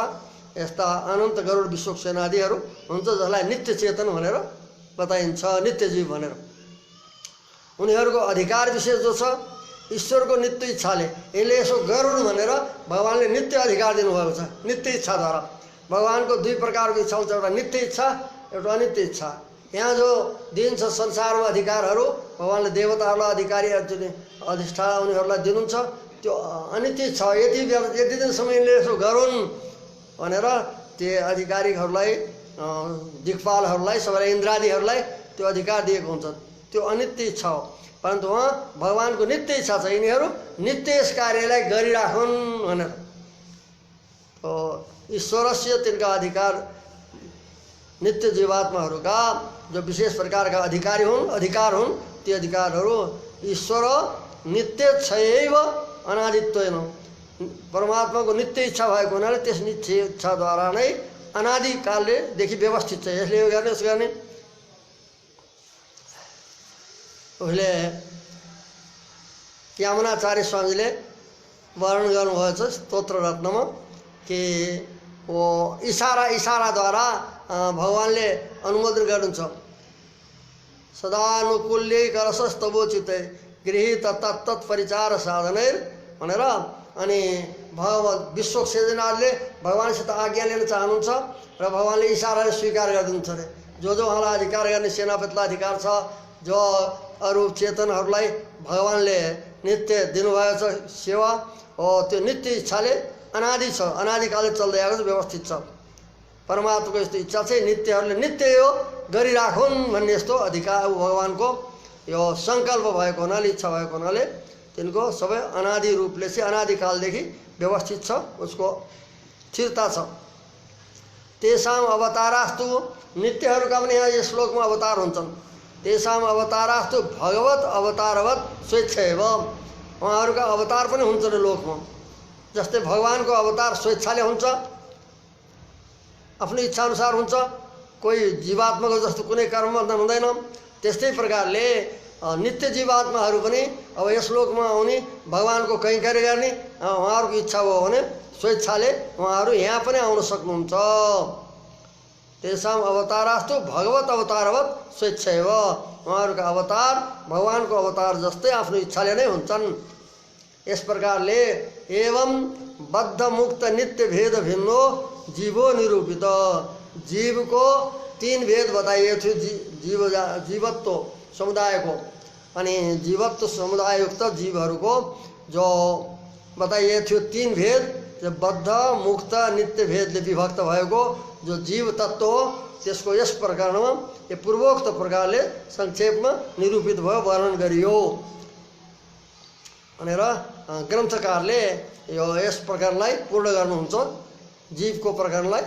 यस्ता अनन्त गरुड विश्वक्सेन आदिहरू हुन्छ, जसलाई नित्य चेतन भनेर बताइन्छ, नित्य जीव भनेर। उनीहरूको अधिकार विशेष जो छ ईश्वरको नित्य इच्छाले, यसले यसो गरुड भनेर भगवानले नित्य अधिकार दिनुभएको छ नित्य इच्छाद्वारा। भगवानको दुई प्रकारको इच्छा हुन्छ, एउटा नित्य इच्छा, एउटा अनित्य इच्छा। यहाँ जो दिन्छ संसारमा अधिकारहरू भगवानले देवताहरूलाई अधिकारी अधिष्ठा उनीहरूलाई दिनुहुन्छ, त्यो अनित्य इच्छा। यति दिनसम्म यिनले यसो गरून् भनेर त्यो अधिकारीहरूलाई दिक्पालहरूलाई सबैलाई इन्द्रादिहरूलाई त्यो अधिकार दिएको हुन्छ, त्यो अनित्य इच्छा हो। परन्तु उहाँ भगवानको नित्य इच्छा छ यिनीहरू नित्य यस कार्यलाई गरिराखुन् भनेर। तो ईश्वरस्य तिनका अधिकार नित्य जीवात्माहरूका जो विशेष प्रकारका अधिकार हुन् ती अधिकारहरू ईश्वर नित्य छैव अनादित्वेन, परमात्माको नित्य इच्छा भएको हुनाले त्यस नित्य इच्छाद्वारा नै अनादिकालदेखि व्यवस्थित छ। यसले यो गर्ने उसो गर्ने। उसले यामुनाचार्य स्वामीले वर्णन गर्नुभएको छ स्तोत्र रत्नमा कि वो इशाराद्वारा भगवानले अनुमोदन गर्नुहुन्छ। सदानुकूल्यै करसस्तवोचितै गृहीत तत्तत् परिचार साधनै भनेर। अनि भगवत विश्वक्सेनाले भगवानसित आज्ञा लिन चाहनुहुन्छ र भगवानले इशाराले स्वीकार गरिदिनुहुन्छ अरे। जो उहाँलाई अधिकार गर्ने सेनापतिलाई अधिकार छ, जो अरू चेतनहरूलाई भगवानले नित्य दिनुभएको छ सेवा हो, त्यो नित्य इच्छाले अनादि छ, अनादिकालले चल्दै आएको छ, व्यवस्थित छ। परमात्माको यस्तो इच्छा चाहिँ नित्यहरूले नित्य यो गरिराखुन् भन्ने यस्तो अधिकार भगवानको यो सङ्कल्प भएको हुनाले, इच्छा भएको हुनाले तिनको सबै अनादि रूपले चाहिँ अनादिकालदेखि व्यवस्थित छ, उसको स्थिरता छ। तेषाम अवतारास्तु, नित्यहरूका पनि यहाँ यस श्लोकमा अवतार हुन्छन्। तेषाम अवतारास्तु भगवत अवतारवत स्वेच्छेव, उहाँहरूका अवतार पनि हुन्छन् लोकमा। जस्तै भगवानको अवतार स्वेच्छाले हुन्छ, आफ्नो इच्छाअनुसार हुन्छ, कोही जीवात्माको जस्तो कुनै कर्म बन्धन हुँदैन। त्यस्तै प्रकारले नित्य जीवात्माहरू पनि अब यस लोकमा आउने, भगवानको कैङ्कर्य गर्ने उहाँहरूको इच्छा हो भने स्वेच्छाले उहाँहरू यहाँ पनि आउन सक्नुहुन्छ। तेषाम अवतारास्तु भगवत अवतारवत स्वेच्छेव, उहाँहरूका अवतार भगवानको अवतार जस्तै आफ्नो इच्छाले नै हुन्छन्। यस प्रकारले एवं बद्ध मुक्त नित्य भेद भिन्नो जीवो निरूपित, जीवको तीन भेद बताइएको थियो, जीवत्व समुदायको, अनि जीवत्व समुदाययुक्त जीवहरूको जो बताइएको थियो तीन भेद, जो बद्ध मुक्त नित्य भेदले विभक्त भएको जो जीव तत्व हो, त्यसको यस प्रकरणमा यो पूर्वोक्त प्रकारले संक्षेपमा निरूपित भयो, वर्णन गरियो भनेर ग्रन्थकारले यो यस प्रकरणलाई पूर्ण गर्नुहुन्छ, जीवको प्रकरणलाई।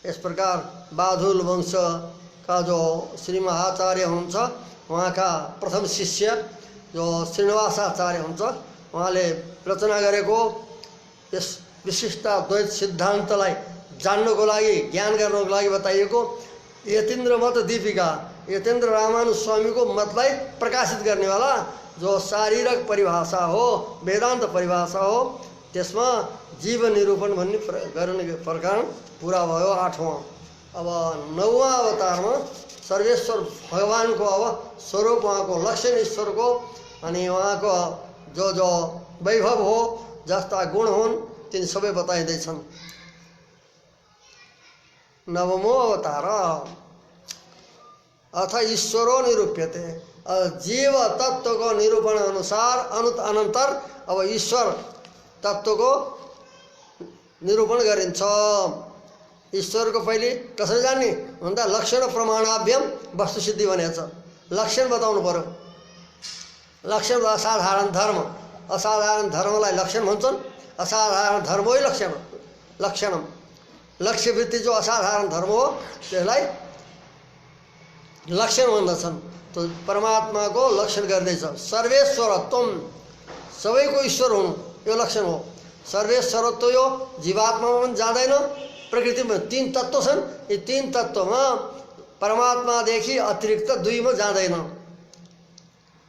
यस प्रकार बाधुल वंशका जो श्री महाचार्य हुनुहुन्छ, उहाँका प्रथम शिष्य जो श्रीनिवासाचार्य हुन्छ, उहाँले रचना गरेको यस विशिष्टाद्वैत सिद्धान्तलाई जान्नको लागि, ज्ञान गर्नको लागि बताइएको यतीन्द्र मत दीपिका, यतीन्द्र रामानुस्वामीको मतलाई प्रकाशित गर्नेवाला जो शारीरिक परिभाषा हो, वेदान्त परिभाषा हो, त्यसमा जीव निरूपण भन्ने गर्ने प्रकरण पुरा भयो, 8वां। अब 9वां अवतारमा सर्वेश्वर भगवानको अब स्वरूप, उहाँको लक्षण ईश्वरको, अनि उहाँको जो जो वैभव हो, जस्ता गुण हुन्, तिनी सबै बताइँदैछन्। 9मो अवतार अथ ईश्वरो निरूप्यते, जीव तत्त्वको निरूपण अनुसार अनन्तर अब ईश्वर तत्त्वको निरूपण गरिन्छ। ईश्वरको पहिले कसरी जान्ने भन्दा लक्षण प्रमाणाभ्याम वस्तुसिद्धि भनेको छ। लक्षण बताउनु पर्यो। लक्षण असाधारण धर्म, असाधारण धर्मलाई लक्षण भन्छन्, असाधारण धर्म हो लक्षण, लक्षणम, लक्ष्यवृत्ति जो असाधारण धर्म हो त्यसलाई लक्षण भन्दछन्। तो परमात्माको लक्षण गर्दैछ। सर्वेश्वरत्वम, सबैको ईश्वर हुनु यो लक्षण हो। सर्वेश्वरत्व यो जीवात्मामा पनि जाँदैन, प्रकृतिमा तीन तत्त्व छन्, यी तीन तत्त्वमा परमात्मादेखि अतिरिक्त दुईमा जाँदैन।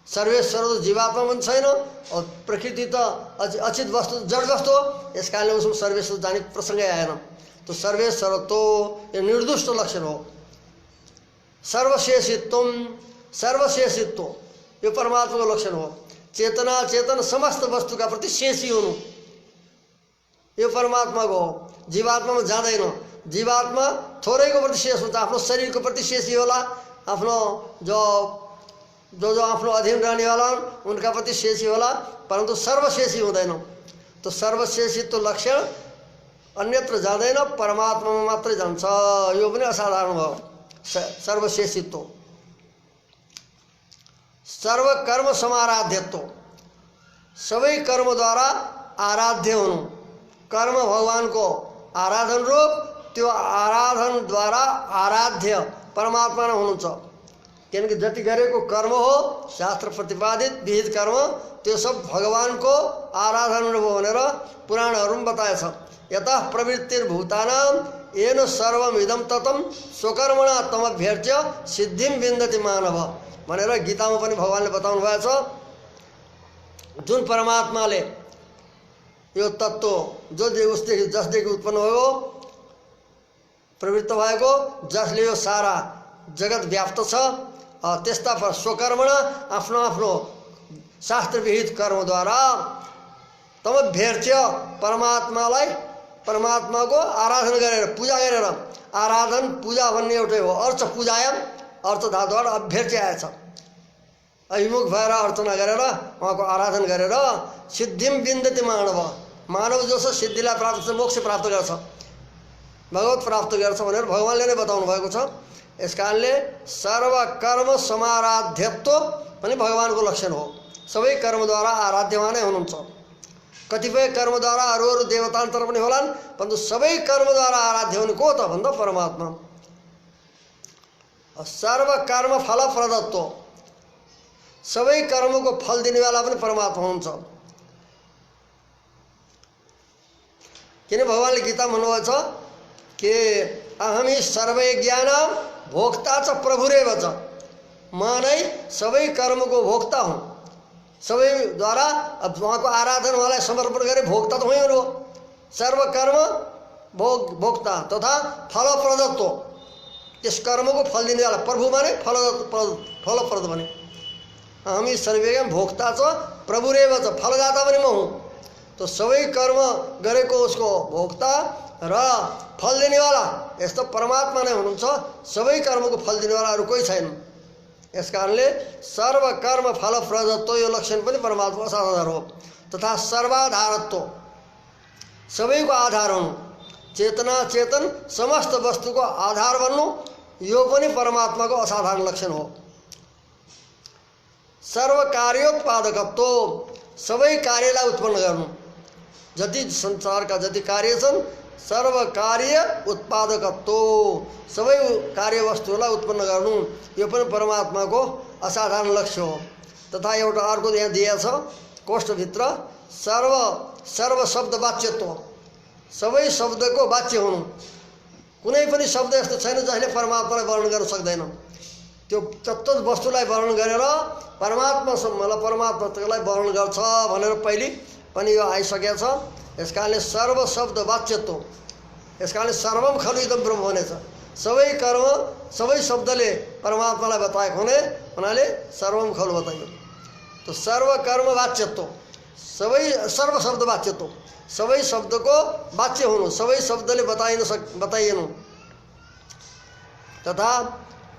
सर्वेश्वर तो जीवात्मा पनि छैन, और प्रकृति त अचित वस्तु जड वस्तु हो, यस कारणले उसमा सर्वेश्वर जाने प्रसङ्गै आएन। तो सर्वेश्वरत्व यो निर्दुष्ट लक्षण हो। सर्वशेषित्वम, सर्वशेषित्व यो परमात्माको लक्षण हो। चेतना चेतन समस्त वस्तुका प्रति शेषी हुनु यो परमात्माको हो। जीवात्मामा जाँदैन। जीवात्मा थोरैको प्रति शेष हुन्छ, आफ्नो शरीरको प्रति शेषी होला, आफ्नो जो आफ्नो अधीन रहनेवाला हुन् उनका प्रति शेषी होला, परन्तु सर्वशेषी हुँदैन। तो सर्वशेषित्व लक्षण अन्यत्र जाँदैन, परमात्मामा मात्रै जान्छ। यो पनि असाधारण भयो। सर्वशेषित्व। सर्वकर्म समाराध्यत्व, सबै कर्मद्वारा आराध्य हुनु। कर्म भगवानको आराधन रूप, त्यो आराधनद्वारा आराध्य परमात्मा नै हुनुहुन्छ। किनकि जति गरेको कर्म हो शास्त्र प्रतिपादित विहित कर्म, त्यो सब भगवानको आराधन रूप हो भनेर पुराणहरूमा बताएछ। यतः प्रवृत्तिर्भूतानां येन सर्वमिदं ततं स्वकर्मणा तमभ्यर्च्य सिद्धिं विन्दति मानव भनेर गीतामा पनि भगवानले बताउनु भएको छ। जुन परमात्माले यो तत्त्व उसदेखि जसदेखि उत्पन्न भयो, प्रवृत्त भएको, जसले यो सारा जगत व्याप्त छ, त्यस्ता पर स्वकर्मणा आफ्नो आफ्नो शास्त्रविहित कर्मद्वारा तमभ्यर्च्य परमात्मालाई, परमात्माको आराधना गरेर, पूजा गरेर, आराधन पूजा भन्ने एउटै हो। अर्च पूजायाम, अर्थ धातुबाट अभ्यर्च्य आएछ। अभिमुख भएर अर्चना गरेर, उहाँको आराधन गरेर सिद्धिम विन्दति मानव, मानव जो छ सिद्धिलाई प्राप्त छ, मोक्ष प्राप्त गर्छ, भगवत प्राप्त गर्छ भनेर भगवानले नै बताउनु भएको छ। यस कारणले सर्वकर्म समाराध्यत्व पनि भगवानको लक्षण हो। सबै कर्मद्वारा आराध्यमा नै हुनुहुन्छ। कतिपय कर्मद्वारा अरू अरू देवतान्तर पनि होलान्, परन्तु सबै कर्मद्वारा आराध्य हुने को त भन्दा परमात्मा। सर्वकर्म फलप्रदत्व, सबै कर्मको फल दिनेवाला पनि परमात्मा हुनुहुन्छ। किन भगवानले गीता भन्नुभएको छ कि अहमी सर्वै ज्ञान भोक्ता च प्रभुरेव च, म नै सबै कर्मको भोक्ता हुँ। सबैद्वारा अब उहाँको आराधना उहाँलाई समर्पण गरे भोक्ता त उही हो। सर्वकर्म भोक्ता तथा फलप्रदत्व, त्यस कर्मको फल दिनेवाला प्रभु भने फलप्रद भने। हामी सर्वज्ञ भोक्ता छ प्रभुरेव च, फलदाता पनि म हुँ। तो सबै कर्म गरेको उसको भोक्ता र फल दिनेवाला यस्तो परमात्मा नै हुनुहुन्छ। सबै कर्मको फल दिनेवाला अरू कोही छैन। यस कारणले सर्वकर्म फलप्रदत्व यो लक्षण पनि परमात्माको साधार हो। तथा सर्वाधारत्व, सबैको आधार हुनु, चेतना चेतन समस्त वस्तुको आधार बन्नु, यो पनि परमात्माको असाधारण लक्षण हो। सर्वकार्योत्पादकत्व, सबै कार्यलाई उत्पन्न गर्नु, जति संसारका जति कार्य छन् सर्वकार्य उत्पादकत्व, सबै कार्यवस्तुलाई उत्पन्न गर्नु, यो पनि परमात्माको असाधारण लक्ष्य हो। तथा एउटा अर्को यहाँ दिएको छ कोष्ठभित्र, सर्व शब्द वाच्यत्व, सबै शब्दको वाच्य हुनु। कुनै पनि शब्द यस्तो छैन जसले परमात्मालाई वर्णन गर्न सक्दैन। त्यो तत्त्व वस्तुलाई वर्णन गरेर परमात्मासम्मलाई परमात्मालाई वर्णन गर्छ भनेर पहिले पनि यो आइसकेको छ। यस कारणले सर्व शब्द वाच्यत्व, यस कारणले सर्वम खलु इदं ब्रह्म भनेछ। सबै कर्म सबै शब्दले परमात्मालाई बताएको हुनाले सर्वम खलु बताइयो। तो सर्व कर्म वाच्यत्व, सर्व शब्द वाच्यत्व, सबै शब्दको वाच्य हुनु, सबै शब्दले बताइएनु। तथा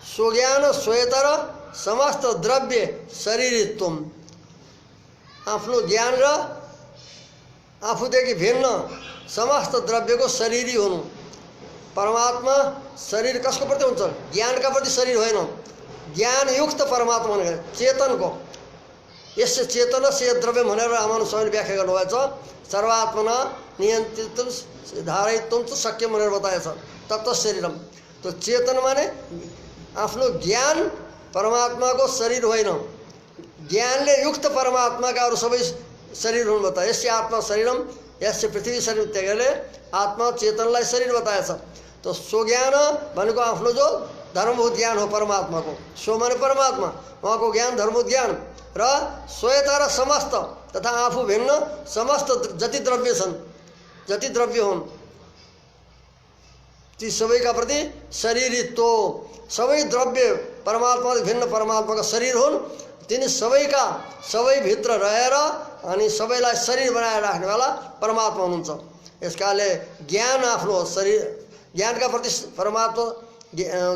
स्वज्ञान स्वयतर समस्त द्रव्य शरीरित्व, आफ्नो ज्ञान र आफूदेखि भिन्न समस्त द्रव्यको शरीरी हुनु। परमात्मा शरीर कसको प्रति हुन्छ? ज्ञानका प्रति शरीर होइन, ज्ञानयुक्त परमात्मा भनेको चेतनको। यस चेतन से द्रव्य भनेर रामानु स्वामीले व्याख्या गर्नुभएको छ। सर्वात्मना नियन्त्रितुं धारयितुं च शक्यं भनेर बताएको छ। तत्त्व शरीरम, तो चेतन माने आफ्नो ज्ञान परमात्माको शरीर होइन, ज्ञानले युक्त परमात्माका अरू सबै शरीर हुनु बताए। यस्य आत्मा शरीरम यस्य पृथ्वी शरीर त्यागले आत्मा चेतनलाई शरीर बताएछ। तो स्वज्ञान भनेको आफ्नो जो धर्मभूत ज्ञान हो परमात्माको, स्व माने परमात्मा, उहाँको ज्ञान धर्मभूत ज्ञान र स्वयता र समस्त तथा आफू भिन्न समस्त जति द्रव्य छन्, जति द्रव्य हुन् ती सबैका प्रति शरीरित्व, सबै द्रव्य परमात्मा भिन्न परमात्माका शरीर हुन्। तिनी सबैका सबैभित्र रहेर अनि सबैलाई शरीर बनाएर राख्नेवाला परमात्मा हुनुहुन्छ। यस कारणले ज्ञान आफ्नो शरीर, ज्ञानका प्रति परमात्मा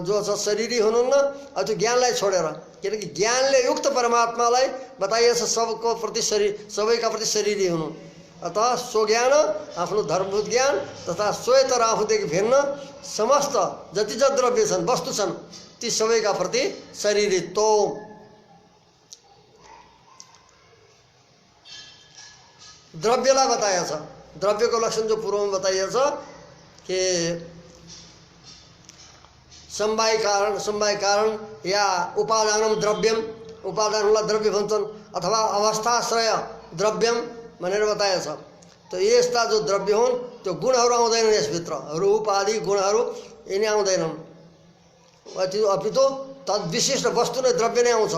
जो छ शरीरी हुनुहुन्न। त्यो ज्ञानलाई छोडेर, किनकि ज्ञानले युक्त परमात्मालाई बताइएछ सबको प्रति शरीर, सबैका प्रति शरीरी हुनु। अतः स्वज्ञान आफ्नो धर्मभूत ज्ञान तथा स्वयतर आफूदेखि भिन्न समस्त जति जति द्रव्य छन् वस्तु छन् ती सबैका प्रति शरीरित्व। द्रव्यलाई बताइएको छ, द्रव्यको लक्षण जो पूर्वमा बताइएको छ कि समवाय कारण या उपादानम द्रव्यम, उपादानलाई द्रव्य भन्छन्, अथवा अवस्थाश्रय द्रव्यम भनेर बताएको छ। तो यस्ता जो द्रव्य हुन् त्यो गुणहरू आउँदैनन् यसभित्र, रूप आदि गुणहरू यिनी आउँदैनन्। अपितु तद्विशिष्ट वस्तु नै द्रव्य नै आउँछ।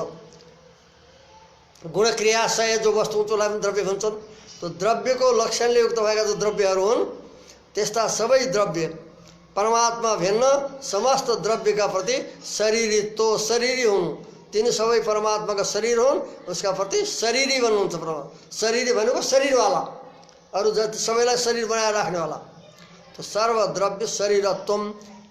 गुणक्रियाशय जो वस्तु हुन्छ त्यसलाई पनि द्रव्य भन्छन्। तो द्रव्यको लक्षणले युक्त भएका जो द्रव्यहरू हुन् त्यस्ता सबै द्रव्य परमात्मा भिन्न समस्त द्रव्यका प्रति शरीरित्व, शरीरी हुनु। तिनी सबै परमात्माका शरीर हुन्, उसका प्रति शरीरी बन्नुहुन्छ परमात्मा। शरीरी भनेको शरीरवाला, अरू जति सबैलाई शरीर बनाएर राख्नेवाला। तो सर्वद्रव्य शरीरत्वम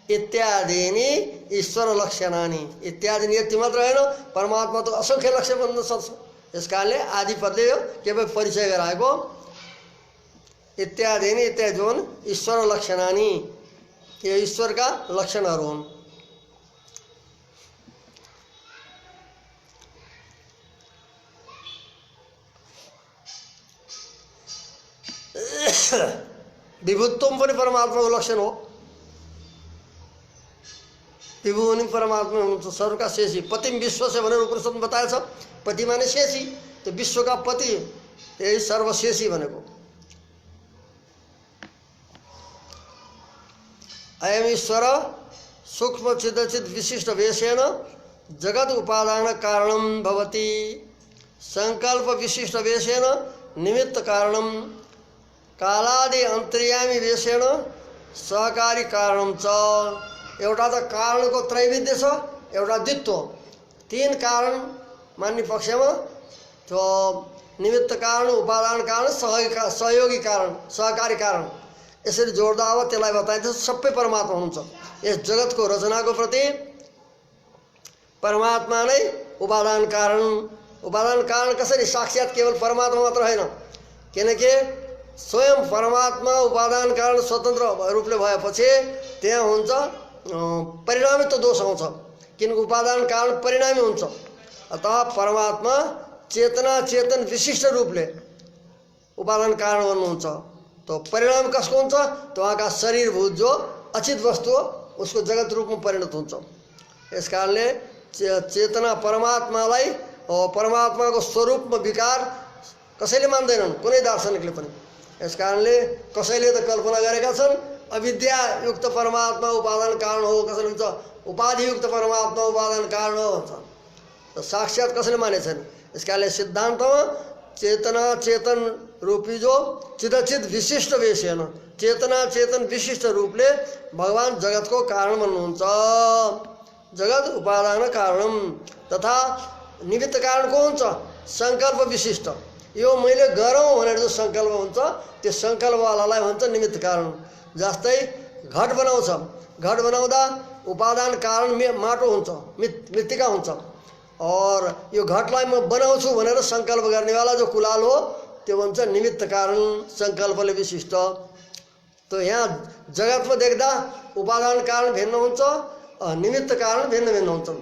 इत्यादिनी ईश्वर लक्षणानि, इत्यादि यति मात्र होइन, परमात्मा त असंख्य लक्षण बन्न सक्छ। यस कारणले आदि पदले यो केवल परिचय गराएको। इत्यादिनी इत्यादि हुन् ईश्वर लक्षणानि, यो ईश्वरका लक्षणहरू हुन्। विभुत्व पनि परमात्माको लक्षण हो। विभु पनि परमात्मा हुनुहुन्छ, सर्वका शेषी। पतिम विश्व से भनेर उपनिषदमा बताएछ। पति माने शेषी, त्यो विश्वका पति यही सर्वशेषी भनेको। अयम ईश्वर सूक्ष्म चिदचित विशिष्ट वेशेन जगत उपादान कारणम भवति। संकल्प विशिष्ट वेशेन निमित्त कारणम, कालादि अंतर्यामी वेशेन सहकारी कारणम च। एउटा त कारणको त्रैविध्य छ, एउटा द्वित्व। तीन कारण मान्ने पक्षमा त्यो निमित्त कारण, उपादान कारण, सहयोगी कारण, सहकारी कारण, यसरी जोड्दा अब त्यसलाई बताइन्छ सबै परमात्मा हुनुहुन्छ। यस जगतको रचनाको प्रति परमात्मा नै उपादान कारण। उपादान कारण कसरी? साक्षात केवल परमात्मा मात्र होइन, किनकि स्वयं परमात्मा उपादान कारण स्वतन्त्र रूपले भएपछि त्यहाँ हुन्छ परिणामित्व दोष आउँछ, किनकि उपादान कारण परिणामी हुन्छ। अतः परमात्मा चेतना चेतन विशिष्ट रूपले उपादान कारण बन्नुहुन्छ। तो परिणाम कसको हुन्छ? तो वहाँका शरीरभूत जो अचित वस्तु हो उसको जगत रूपमा परिणत हुन्छ। यस कारणले चेतना परमात्मालाई परमात्माको स्वरूपमा विकार कसैले मान्दैनन्, कुनै दार्शनिकले पनि। यस कारणले कसैले त कल्पना गरेका छन् अविद्या युक्त परमात्मा उपादान कारण हो, कसैले भन्छ उपाधि युक्त परमात्मा उपादान कारण हो भन्छ। त साक्षात कसैले माने छैन। यस कारणले सिद्धान्तमा चेतना चेतन रूपी जो चिदचित विशिष्ट वेशेन, चेतना चेतन विशिष्ट रूपले भगवान जगतको कारण बन्नुहुन्छ। जगत उपादान कारणम तथा निमित्त कारण को हुन्छ? संकल्प विशिष्ट। यो मैले गरौँ भनेर जो संकल्प हुन्छ त्यो संकल्पवालालाई भन्छ निमित्त कारण। जस्तै घट बनाउँछ, घट बनाउँदा उपादान कारण माटो हुन्छ, मृत्तिका हुन्छ। और यो घटलाई म बनाउँछु भनेर संकल्प गर्नेवाला जो कुलाल हो त्यो भन्छ निमित्त कारण, संकल्पले विशिष्ट। तो यहाँ जगतमा देख्दा उपादान कारण भिन्न हुन्छ, निमित्त कारण भिन्न भिन्न हुन्छन्।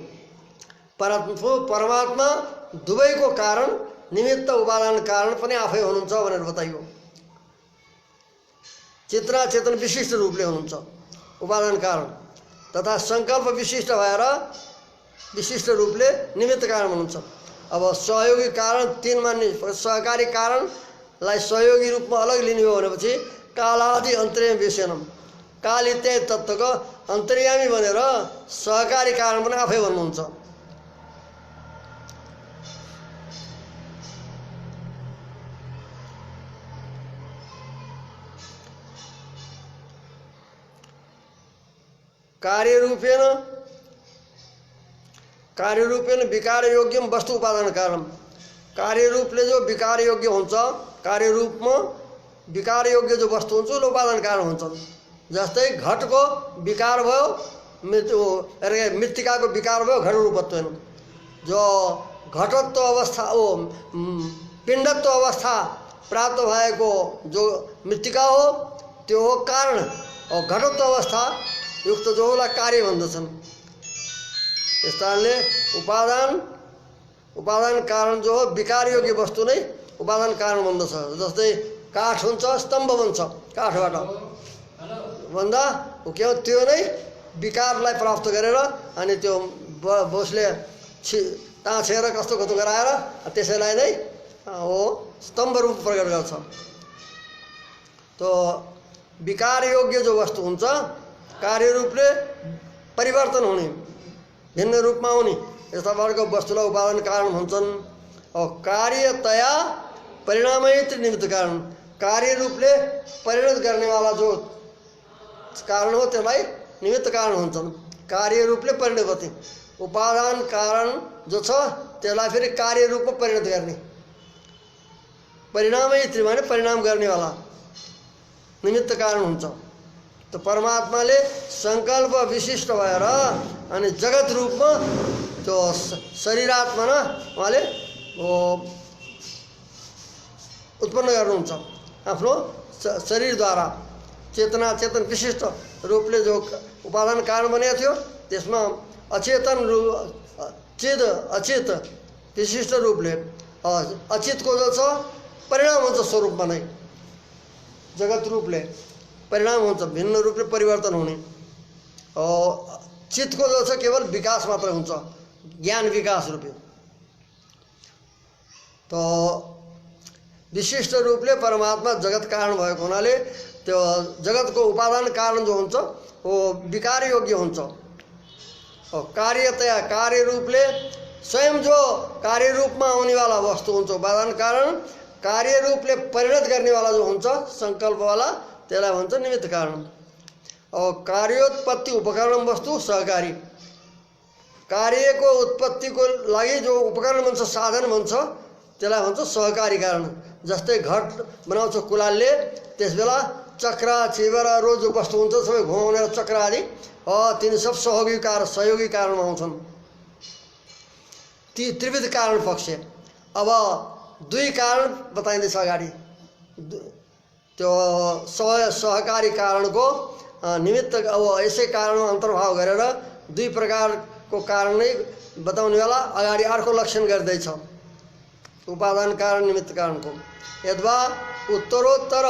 परमात्मा दुवैको कारण, निमित्त उपादान कारण पनि आफै हुनुहुन्छ भनेर बताइयो। चेतना चेतन विशिष्ट रूपले हुनुहुन्छ उपादान कारण, तथा संकल्प विशिष्ट भएर विशिष्ट रूपले निमित्त कारण हुनुहुन्छ। अब सहयोगी कारण तीन मान्ने, सहकारी कारणलाई सहयोगी रूपमा अलग लिने हो भनेपछि कालादि अन्तर्यामी विषयनम, काल इत्यादि तत्त्वको अन्तर्यामी भनेर सहकारी कारण पनि आफै भन्नुहुन्छ। कार्य रूपेण विकार योग्य वस्तु उपादान कारण, कार्य रूपले जो विकार योग्य हुन्छ, कार्य रूपमा विकार योग्य जो वस्तु हुन्छ उसले उपादान कारण हुन्छन्। जस्तै घटको विकार भयो, मृत्तिकाको विकार भयो, घट रूपत्व। जो घटत्व अवस्था पिण्डत्व अवस्था प्राप्त भएको जो मृत्तिका हो त्यो हो कारण, और घटत्व अवस्था युक्त जो होला कार्य भन्दछन्। यस कारणले उपादान कारण जो हो विकार योग्य वस्तु नै उपादान कारण बन्दछ। जस्तै काठ हुन्छ, स्तम्भ बन्छ काठबाट भन्दा के हो त्यो नै विकारलाई प्राप्त गरेर अनि त्यो बोसले ताछेर कस्तो कस्तो गराएर त्यसैलाई नै हो स्तम्भ रूप प्रकट गर्छ। तो विकार योग्य जो वस्तु हुन्छ कार्य रूपले परिवर्तन हुने, भिन्न रूपमा हुने यस्ता वर्ग वस्तुलाई उपादान कारण भन्छन्। और कार्यतया परिणामयुक्त निमित्त कारण, कार्य रूपले परिणत गर्नेवाला जो कारण हो त्यसलाई निमित्त कारण भन्छन्। कार्य रूपले परिणत गर्थे, उपादान कारण जो छ त्यसलाई फेरि कार्य रूपमा परिणत गर्ने, परिणामयुक्त माने परिणाम गर्नेवाला निमित्त कारण हुन्छ। तो परमात्माले संकल्प विशिष्ट भएर अनि जगत रूपमा त्यो शरीरात्मा न उहाँले उत्पन्न गर्नुहुन्छ आफ्नो शरीरद्वारा। चेतना चेतन विशिष्ट रूपले जो उपादान कारण बनेको थियो त्यसमा अचेतन रूप चिद अचित विशिष्ट रूपले, अचितको जो छ परिणाम हुन्छ स्वरूपमा नै। यस कारणले उपादान कारण जो छ कार्य रूपले परिणत गर्नेवाला, निमित्त कारण हुन्छ। कार्य रूपले परिणत गर्नेवाला निमित्त कारण हुन्छ। तो जगत रूपले परिणाम हुन्छ, भिन्न रूपले परिवर्तन हुने। चित्तको जो छ केवल विकास मात्र हुन्छ, ज्ञान विकास रूपले। तो विशिष्ट रूपले परमात्मा जगत कारण भएको हुनाले त्यो जगतको उपादान कारण जो हुन्छ वो विकार योग्य हुन्छ। कार्यतया कार्य रूपले स्वयं जो कार्य रूपमा आउनेवाला वस्तु हुन्छ उपादान कारण, कार्य रूपले परिणत गर्नेवाला जो हुन्छ सङ्कल्पवाला त्यसलाई भन्छ निमित्त कारण। और कार्योत्पत्ति उपकरण वस्तु सहकारी, कार्यको उत्पत्तिको लागि जो उपकरण भन्छ साधन भन्छ त्यसलाई भन्छ सहकारी कारण। जस्तै घट बनाउँछ कुलालले, त्यसबेला चक्रा चिबरा रोज जो वस्तु हुन्छ सबै घुमाउने चक्र आदि तिनी सब सहयोगी कारणमा आउँछन्। ती त्रिविध कारण पक्ष। अब दुई कारण बताइँदैछ अगाडि। त्यो सहकारी कारणको निमित्त अब यसै कारणमा अन्तर्भाव गरेर दुई प्रकारको कारण नै बताउने बेला अगाडि अर्को लक्षण गर्दैछ उपादान कारण निमित्त कारणको। यद्वा उत्तरोत्तर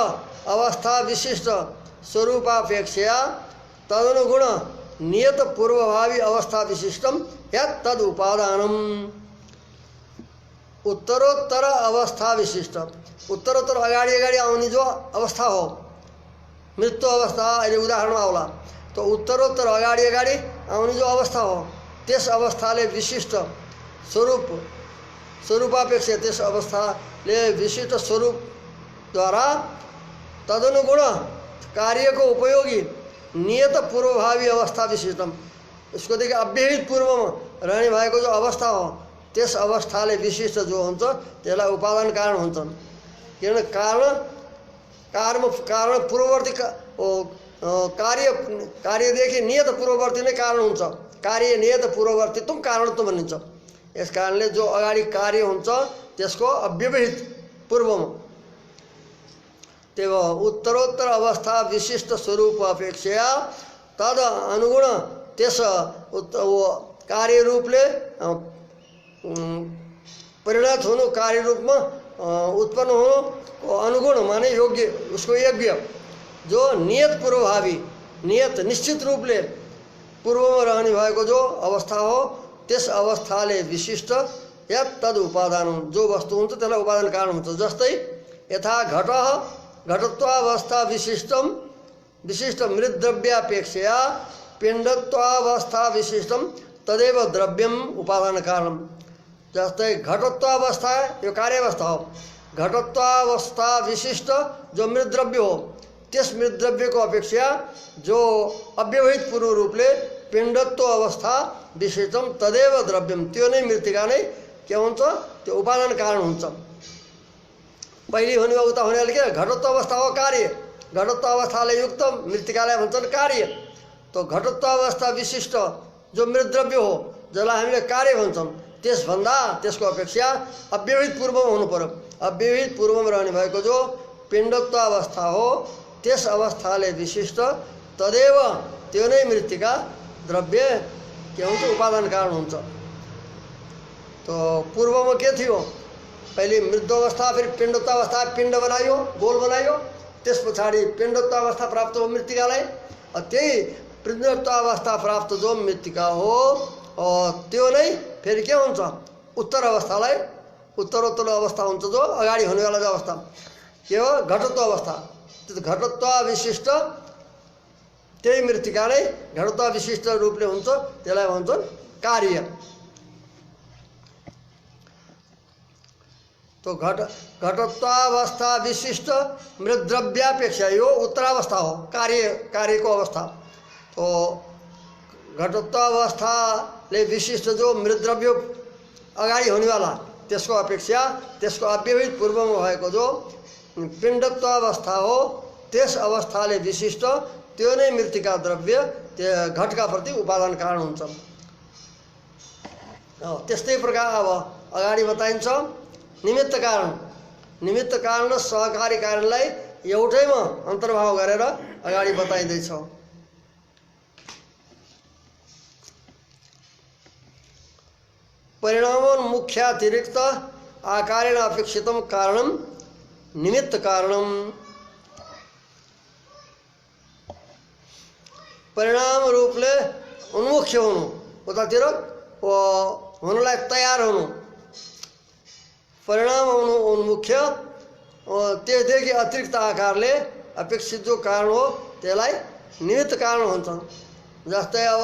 अवस्था विशिष्ट स्वरूपापेक्षया तदनुगुण नियत पूर्वभावी अवस्था विशिष्टम यत् तद उपादानम। उत्तरोत्तर अवस्था विशिष्ट, उत्तरोत्तर अगाडि अगाडि आउने जो अवस्था हो, मृत्यु अवस्था अहिले उदाहरणमा आउला। तो उत्तरोत्तर अगाडि अगाडि आउने जो अवस्था हो त्यस अवस्थाले विशिष्ट स्वरूपापेक्षा त्यस अवस्थाले विशिष्ट स्वरूपद्वारा तदनुगुण कार्यको उपयोगी नियत पूर्वभावी अवस्था विशिष्टम, उसको देखि अव्यवहित पूर्वमा रहने भएको जो अवस्था हो त्यस अवस्थाले विशिष्ट जो हुन्छ त्यसलाई उपादान कारण हुन्छन्। किनभने कारण पूर्ववर्ती कार्यदेखि नियत पूर्ववर्ती नै कारण हुन्छ। कार्य नियत पूर्ववर्तीत्व कारणत्व भनिन्छ। यस कारणले जो अगाडि कार्य हुन्छ त्यसको अव्यवहित पूर्वमा त्यो उत्तरोत्तर अवस्था विशिष्ट स्वरूप अपेक्षा तद अनुगुण त्यस कार्य रूपले परिणत हुनु, कार्य रूपमा उत्पन्न हुनु अनुगुण माने योग्य, उसको योग्य जो नियत पूर्वभावी नियत निश्चित रूपले पूर्वमा रहने भएको जो अवस्था हो त्यस अवस्थाले विशिष्ट या तद उपादान जो वस्तु हुन्छ त्यसलाई उपादान कारण हुन्छ। जस्तै यथा घटत्वावस्था विशिष्ट मृद्द्रव्यापेक्षया पिण्डत्वावस्था विशिष्टम तदेव द्रव्यम उपादान कारणम। जस्तै घटत्वावस्था यो कार्यावस्था हो, घटत्वावस्था विशिष्ट जो मृद्द्रव्य हो त्यस मृद्द्रव्यको अपेक्षा जो अव्यवहित पूर्व रूपले पिण्डत्व अवस्था विशिष्टम तदेव द्रव्यम, त्यो नै मृत्तिका नै के हुन्छ त्यो उपादान कारण हुन्छ। पहिले हुने उता हुनेले के घटत्व अवस्था हो कार्य, घटत्व अवस्थाले युक्त मृत्तिकालाई भन्छन् कार्य। तो घटत्व अवस्था विशिष्ट जो मृद्द्रव्य हो जसलाई हामीले कार्य भन्छौँ त्यसभन्दा त्यसको अपेक्षा अव्यवहित पूर्वमा हुनु पर्यो। अव्यवहित पूर्वमा रहने भएको जो पिण्डत्व अवस्था हो त्यस अवस्थाले विशिष्ट तदेव त्यो नै मृत्तिका द्रव्य के हुन्छ उपादान कारण हुन्छ। तो पूर्वमा के थियो पहिले मृत्यु अवस्था, फिर पिण्डत्व अवस्था, पिण्ड बनायो गोल बनायो, त्यस पछाडि पिण्डत्व अवस्था प्राप्त हो मृत्तिकालाई। त्यही पिण्डत्व अवस्था प्राप्त जो मृत्तिका हो त्यो नै फेरि के हुन्छ उत्तर अवस्थालाई उत्तरोत्तर अवस्था हुन्छ जो अगाडि हुनेवाला जो अवस्था के हो घटत्व अवस्था। त्यो घटत्व विशिष्ट त्यही मृत्तिका नै घटत्व विशिष्ट रूपले हुन्छ, त्यसलाई भन्छन् कार्य। तो घटत्वावस्था विशिष्ट मृद्द्रव्यापेक्षा यो उत्तरावस्था हो, कार्यको अवस्था। तो घटत्वावस्थाले विशिष्ट जो मृद्द्रव्य अगाडि हुनेवाला त्यसको अपेक्षा त्यसको अव्यवहित पूर्वमा भएको जो पिण्डत्वावस्था हो त्यस अवस्थाले विशिष्ट त्यो नै मृत्तिका द्रव्य त्यो घटका प्रति उपादान कारण हुन्छ। त्यस्तै प्रकार अब अगाडि बताइन्छ निमित्त कारण। निमित्त कारण र सहकारी कारणलाई एउटैमा अन्तर्भाव गरेर अगाडि बताइँदैछ। परिणामोन्मुख्यातिरिक्त आकारेण अपेक्षितं कारणं निमित्त कारणं। परिणाम रूपले उन्मुख्य हुनु, उतातिर हुनलाई तयार हुनु, परिणाम हुनु उन्मुख्य, त्यसदेखि अतिरिक्त आकारले अपेक्षित जो कारण हो त्यसलाई निमित्त कारण हुन्छ। जस्तै अब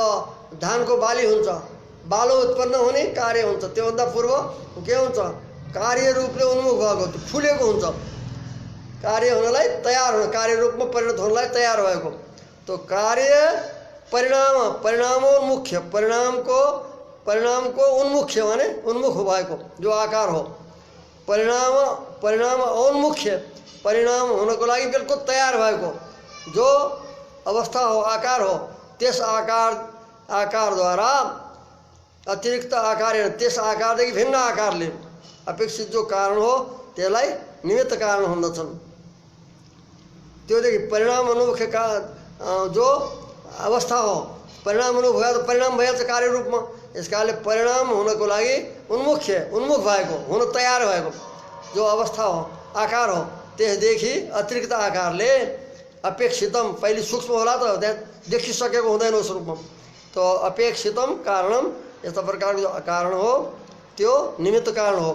धानको बाली हुन्छ, बालो उत्पन्न हुने कार्य हुन्छ, त्योभन्दा पूर्व के हुन्छ, कार्य रूपले उन्मुख भएको, फुलेको हुन्छ, कार्य हुनलाई तयार हुनु, कार्य रूपमा परिणत हुनलाई तयार भएको। तो कार्य परिणामोन्मुख्य, परिणामको उन्मुख्य माने उन्मुख भएको जो आकार हो, परिणाम औन्मुख्य, परिणाम हुनको लागि बिल्कुल तयार भएको जो अवस्था हो, आकार हो, त्यस आकारद्वारा अतिरिक्त आकार, त्यस आकारदेखि भिन्न आकारले अपेक्षित जो कारण हो त्यसलाई निमित्त कारण भन्दछन्। त्योदेखि परिणाम उन्मुख्य का जो अवस्था हो, परिणाम उन्मुख भयो त परिणाम भइहाल्छ कार्य रूपमा। यस कारणले परिणाम हुनको लागि उन्मुख भएको, हुन तयार भएको जो अवस्था हो, आकार हो, त्यसदेखि अतिरिक्त आकारले अपेक्षितम, पहिले सूक्ष्म होला त त्यहाँ देखिसकेको हुँदैन उस रूपमा, तो अपेक्षितम कारणम, यस्ता प्रकारको जो कारण हो त्यो निमित्त कारण हो।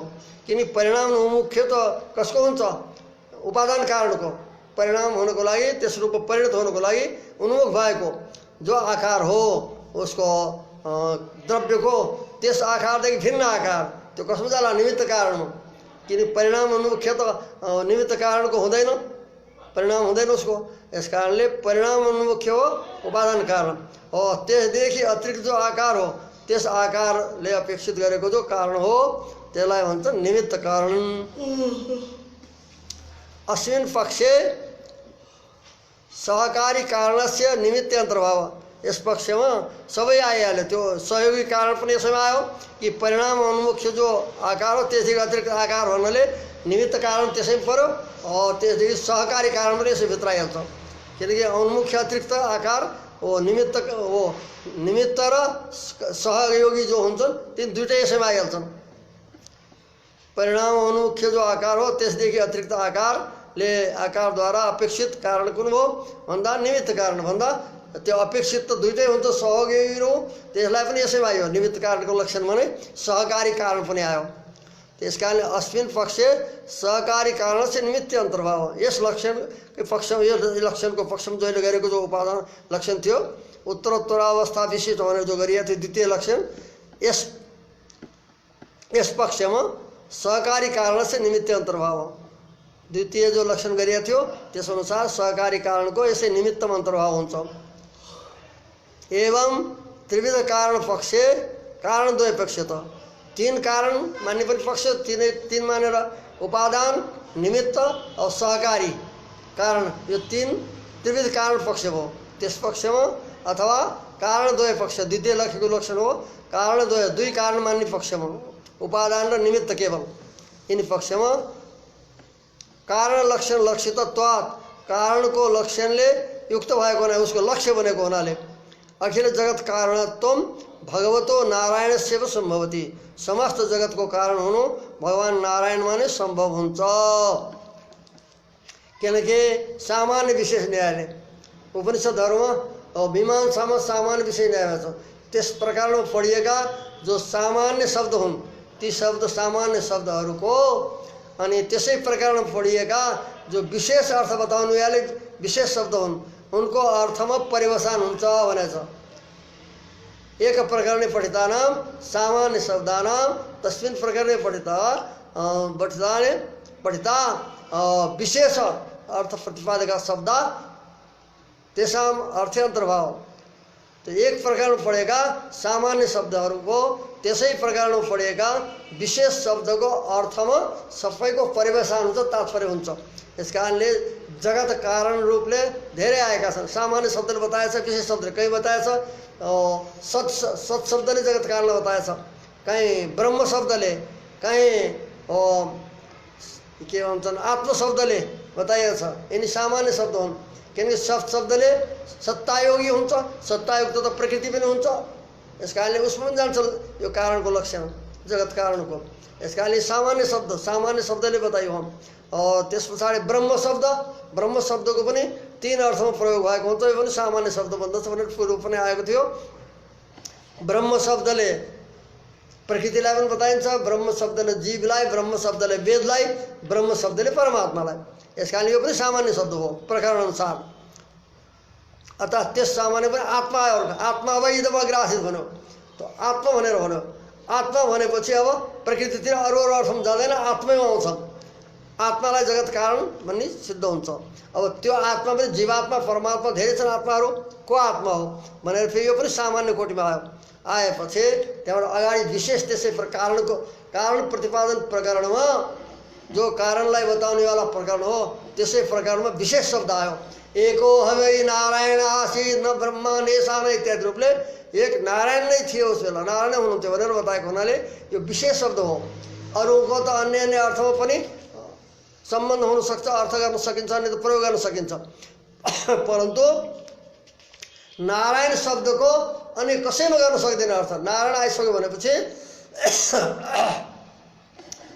किन परिणाम उन्मुख्य त कसको हुन्छ, उपादान कारणको, परिणाम हुनको लागि त्यस रूपमा परिणत हुनको लागि उन्मुख भएको जो आकार हो उसको द्रव्यको, त्यस आकारदेखि भिन्न आकार त्यो कसमा जाला, निमित्त कारणमा। किन परिणाम उन्मुख्य त निमित्त कारणको हुँदैन, परिणाम हुँदैन उसको। यस कारणले परिणाम उन्मुख्य हो, उपादान कारण हो, त्यसदेखि अतिरिक्त जो आकार हो त्यस आकारले अपेक्षित गरेको जो कारण हो त्यसलाई भन्छ निमित्त कारण। अस्मिन् पक्षे सहकारी कारणस्य निमित्त अन्तर्भाव, यस पक्षमा सबै आइहाल्यो, त्यो सहयोगी कारण पनि यसैमा आयो कि परिणाम उन्मुख्य जो आकार हो त्यसदेखि अतिरिक्त आकार भन्नाले निमित्त कारण त्यसै पर्यो, त्यसदेखि सहकारी कारण पनि यसै भित्र आइहाल्छ। किनकि उन्मुख्य अतिरिक्त आकार हो, निमित्त र सहयोगी जो हुन्छन् तिन दुइटै यसैमा आइहाल्छन्। परिणाम उन्मुख्य जो आकार हो त्यसदेखि अतिरिक्त आकारले आकारद्वारा अपेक्षित कारण कुन हो भन्दा निमित्त कारण भन्दा त्यो अपेक्षित त दुइटै हुन्छ, सहयोगी हो, त्यसलाई पनि यसैमा आयो, निमित्त कारणको लक्षण भने सहकारी कारण पनि आयो। त्यस कारणले अस्मिन् पक्षे सहकारी कारण से निमित्त अन्तर्भाव, यस लक्षणको पक्षमा, यो लक्षणको पक्षमा जहिले गरेको जो उपादान लक्षण थियो उत्तरोत्तरावस्था विशिष्ट भनेर जो गरिएको थियो द्वितीय लक्षण, यस पक्षमा सहकारी कारण से निमित्त अन्तर्भाव, द्वितीय जो लक्षण गरिएको थियो त्यसअनुसार सहकारी कारणको यसै निमित्तम अन्तर्भाव हुन्छ। एवं त्रिविध कारण पक्षे कारणद्वय पक्षत, तीन कारण मान्ने पनि पक्ष, तीन मानेर उपादान, निमित्त और सहकारी कारण, यो तीन त्रिविध कारण पक्ष हो। त्यस पक्षमा अथवा कारणद्वय पक्ष, द्वितीय लक्षको लक्षण हो कारणद्वय, दुई कारण मान्ने पक्षमा उपादान र निमित्त केवल, यिनी पक्षमा कारण लक्षण लक्षितत्वात्, कारणको लक्षणले युक्त भएको हुनाले, उसको लक्ष्य बनेको हुनाले अखिल जगत कारणत्वम भगवतो नारायणस्य सम्भवति, समस्त जगतको कारण हुनु भगवान नारायणमा नै सम्भव हुन्छ। किनकि सामान्य विशेष न्यायले उपनिषदहरूमा मीमांसामा सामान्य विषय न्याय छ, त्यस प्रकारमा पढिएका जो सामान्य शब्द हुन् ती शब्द सामान्य शब्दहरूको, अनि त्यसै प्रकारमा पढिएका जो विशेष अर्थ बताउनु वाले विशेष शब्द हुन् उनको अर्थमा परिवसान हुन्छ भनेछ। एक प्रकारले पठितानां सामान्य शब्दानां तस्मिन् प्रकारले पठिता विशेष अर्थ प्रतिपादका शब्द तेषां अर्थे अन्तर्भाव। तो एक प्रकारमा पढेका सामान्य शब्दहरूको त्यसै प्रकारमा पढेका विशेष शब्दको अर्थमा सबैको परिवेशन हुन्छ, तात्पर्य हुन्छ। यस कारणले जगत कारण रूपले धेरै आएका छन्। सामान्य शब्दले बताएछ, विशेष शब्दले कहीँ बताएछ, सत् शब्दले जगत कारणलाई बताएछ, कहीँ ब्रह्म शब्दले, कहीँ के भन्छन् आत्म शब्दले बताइएको छ। यिनी सामान्य शब्द हुन्, किनकि सत् शब्दले सत्तायोगी हुन्छ, सत्तायुक्त त प्रकृति पनि हुन्छ। यस कारणले उसमा पनि जान्छ यो कारणको लक्षण जगत कारणको। यस कारणले सामान्य शब्दले बताइयो हम। त्यस पछाडि ब्रह्म शब्दको पनि तीन अर्थमा प्रयोग भएको हुन्छ, यो पनि सामान्य शब्द बन्दछ भनेर पूर्व पनि आएको थियो। ब्रह्म शब्दले प्रकृतिलाई पनि बताइन्छ, ब्रह्म शब्दले जीवलाई, ब्रह्म शब्दले वेदलाई, ब्रह्म शब्दले परमात्मालाई। यस कारण यो पनि सामान्य शब्द हो प्रकरण अनुसार। अतः त्यस सामान्य पनि आत्मा आयो, आत्मा अवैधमा ग्रासित भन्यो, त आत्मा भनेर भन्यो। आत्मा भनेपछि अब प्रकृतितिर अरू अरू अर्थमा जाँदैन, आत्मैमा आउँछ। आत्मालाई जगत कारण भन्ने सिद्ध हुन्छ। अब त्यो आत्मा पनि जीवात्मा परमात्मा धेरै छन् आत्माहरू, को आत्मा हो भनेर फेरि यो पनि सामान्य कोटिमा आयो। आएपछि त्यहाँबाट अगाडि विशेष त्यसै कारणको कारण प्रतिपादन प्रकरणमा जो कारणलाई बताउनेवाला प्रकरण हो त्यसै प्रकरणमा विशेष शब्द आयो। एको हवै नारायण आसीत् न ब्रह्मा नेशान इत्यादि रूपले एक नारायण नै थियो, उस बेला नारायण हुनुहुन्थ्यो भनेर बताएको हुनाले यो विशेष शब्द हो। अरूको त अन्य अन्य अर्थमा पनि सम्बन्ध हुनसक्छ, अर्थ गर्न सकिन्छ, अनि त प्रयोग गर्न सकिन्छ। परन्तु नारायण शब्दको अनि कसैमा गर्न सक्दैन अर्थ। नारायण आइसक्यो भनेपछि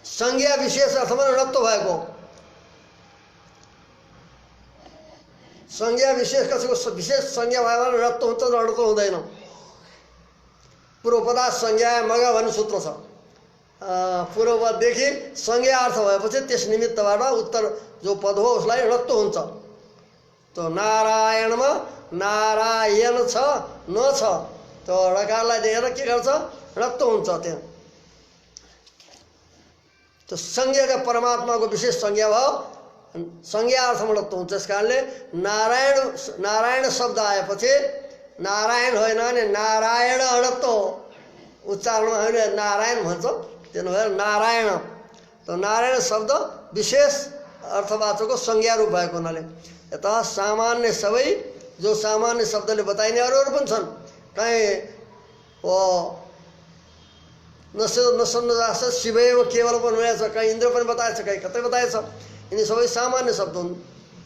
संज्ञा विशेष अर्थमा ऋणत्व भएको, संज्ञा विशेष कसैको विशेष संज्ञा भयो भने ऋणत्व हुन्छ, ऋणत्व हुँदैन। पूर्वपदा संज्ञा मग भन्ने सूत्र छ। पूर्वपददेखि संज्ञा अर्थ भएपछि त्यस निमित्तबाट उत्तर जो पद हो उसलाई ऋणत्व हुन्छ। त नारायणमा नारायण छ न छ, त ऋकारलाई देखेर के गर्छ, ऋणत्व हुन्छ। त्यहाँ त्यो संज्ञा परमात्माको विशेष संज्ञा भयो, संज्ञा अर्थमा ऋणत्व हुन्छ। त्यस कारणले नारायण नारायण शब्द आएपछि नारायण होइन भने नारायण ऋणत्व हो, उच्चारणमा होइन नारायण भन्छ, त्यसो भएर नारायण। त नारायण शब्द विशेष अर्थवाचकको संज्ञा रूप भएको हुनाले यता सामान्य सबै जो सामान्य शब्दले बताइने अरूहरू पनि छन्। कहीँ नसन्न जाछ शिवैव केवल पनि रहेछ, कहीँ इन्द्र पनि बताएछ, कहीँ कतै बताएछ। यिनी सबै सामान्य शब्द हुन्।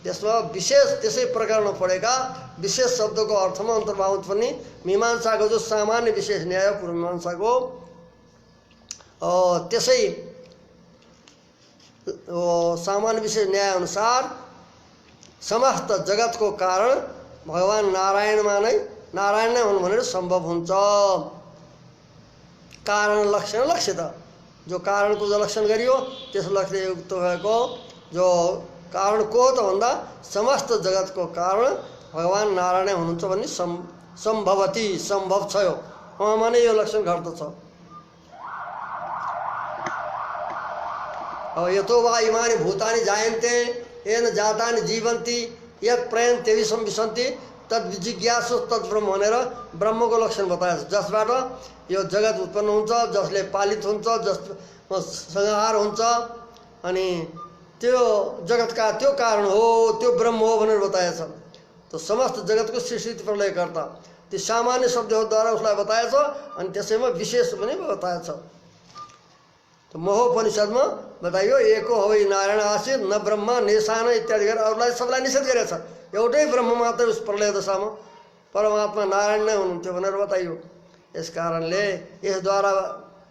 त्यसमा विशेष त्यसै प्रकारमा पढेका विशेष शब्दको अर्थमा अन्तर्भाव पनि मीमांसाको जो सामान्य विशेष न्याय पूर्व मीमांसाको त्यसै सामान्य विशेष न्याय अनुसार समस्त जगतको कारण भगवान नारायणमा नै नारायण नै हुन् भनेर सम्भव हुन्छ। कारण लक्षण लक्षित, जो कारणको जो लक्षण गरियो त्यस लक्ष्यले युक्त भएको जो कारण को हो त भन्दा समस्त जगतको कारण भगवान नारायण हुनुहुन्छ भन्ने सम्भवती सम्भव छ। यो उहाँमा नै यो लक्षण घट्दछ। अब यतो वा इमानि भूतानि जायन्ते येन जातानि जीवन्ति यत् प्रयन्ते विषम विसन्ति तद् जिज्ञासु तद्ब्रह्म भनेर ब्रह्मको लक्षण बताएछ। जसबाट यो जगत उत्पन्न हुन्छ, जसले पालित हुन्छ, जसमा संहार हुन्छ, अनि त्यो जगतका त्यो कारण हो, त्यो ब्रह्म हो भनेर बताएछ। त समस्त जगतको सृष्टि प्रलयकर्ता ती सामान्य शब्दहरूद्वारा उसलाई बताएछ, अनि त्यसैमा विशेष पनि बताएछ। त महोपनिषदमा बताइयो एको हवै नारायण आसीत् न ब्रह्मा नेशान इत्यादि गरेर अरूलाई सबलाई निषेध गरेछ। एउटै ब्रह्म मात्र उस प्रलय दशामा परमात्मा नारायण नै हुनुहुन्थ्यो भनेर बताइयो। यस कारणले यसद्वारा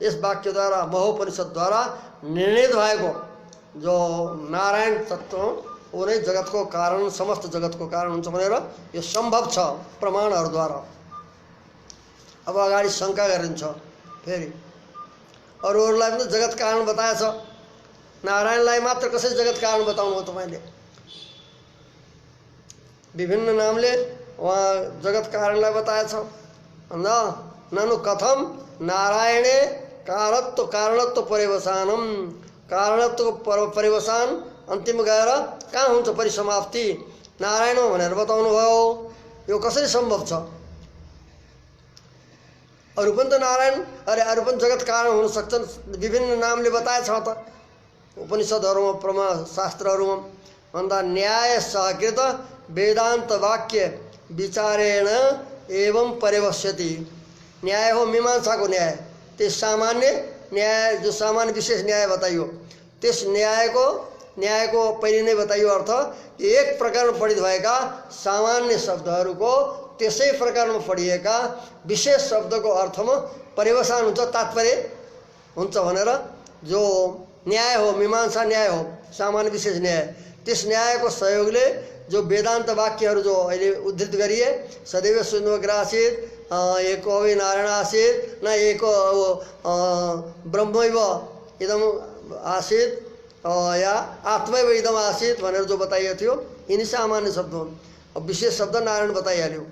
यस वाक्यद्वारा महोपनिषदद्वारा निर्णित भएको जो नारायण तत्त्व ऊ नै जगतको कारण, समस्त जगतको कारण हुन्छ भनेर यो सम्भव छ प्रमाणहरूद्वारा। अब अगाडि शङ्का गरिन्छ फेरि अरूहरूलाई पनि जगत कारण बताएछ, नारायणलाई मात्र कसरी जगत कारण बताउनु हो तपाईँले? विभिन्न नामले उहाँ जगत कारणलाई बताएछ। भन्दा ननु कथम नारायणे कारणत्व परिवसानम, कारणत्वको परिवसान अन्तिम गएर कहाँ हुन्छ परिसमाप्ति? नारायण हो भनेर बताउनु भयो। यो कसरी सम्भव छ? अरू पनि त नारायण अरू पनि जगत कारण हुन सक्छन्, विभिन्न नामले बताएछ त उपनिषदहरूमा शास्त्रहरूमा। भन्दा न्याय सहकृत वेदान्त वाक्य विचारेण एवं परिवश्यति। न्याय हो मीमांसाको न्याय, त्यस सामान्य न्याय जो सामान्य विशेष न्याय बताइयो त्यस न्यायको पहिले नै बताइयो अर्थ एक प्रकारमा पढित भएका सामान्य शब्दहरूको त्यसै प्रकारमा पढिएका विशेष शब्दको अर्थमा परिवसान हुन्छ, तात्पर्य हुन्छ भनेर जो न्याय हो मीमांसा न्याय हो सामान्य विशेष न्याय, त्यस न्यायको सहयोगले जो वेदान्त वाक्यहरू जो अहिले उद्धृत गरिए, सदैव शून्यमग्र आसीत्, एको वै नारायण आसीत्, न एको ब्रह्मैव इदम आसीत् या आत्मैव इदम आसीत् भनेर जो बताइएको थियो, यिनी सामान्य शब्द हुन्। अब विशेष शब्द नारायण बताइहाल्यो।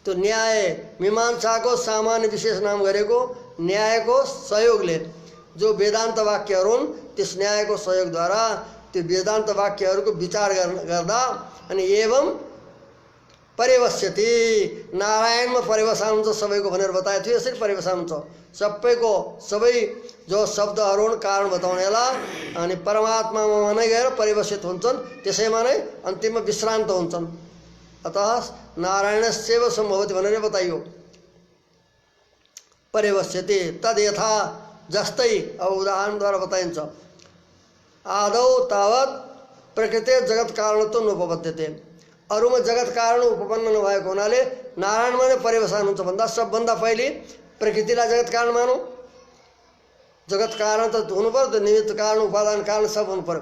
त्यो न्याय मीमांसाको सामान्य विशेष नाम गरेको न्यायको सहयोगले जो वेदान्त वाक्यहरू हुन्, त्यस न्यायको सहयोगद्वारा त्यो वेदान्त वाक्यहरूको विचार गर्दा अनि एवं परिवस्यति, नारायणमा परिवसान हुन्छ सबैको भनेर बताएको थियो। यसरी परिवसान हुन्छ सबैको, सबै जो शब्दहरू हुन् कारण बताउनेलाई, अनि परमात्मामा नै गएर परिवसित हुन्छन्, त्यसैमा नै अन्तिममा विश्रान्त हुन्छन्। अतः नारायणस्यैव सम्भवति भनेर बताइयो। परिवस्यति तद यथा, जस्तै अब उदाहरणद्वारा बताइन्छ। आदौ तावत प्रकृति जगत कारणत्व नोपपद्यते, अरूमा जगत कारण उपपन्न नभएको हुनाले नारायणमा नै परिवसान हुन्छ भन्दा सबभन्दा पहिले प्रकृतिलाई जगत कारण मानौँ। जगत कारण त हुनु पर्यो, त निमित्त कारण उपादान कारण सब हुनु पर्यो।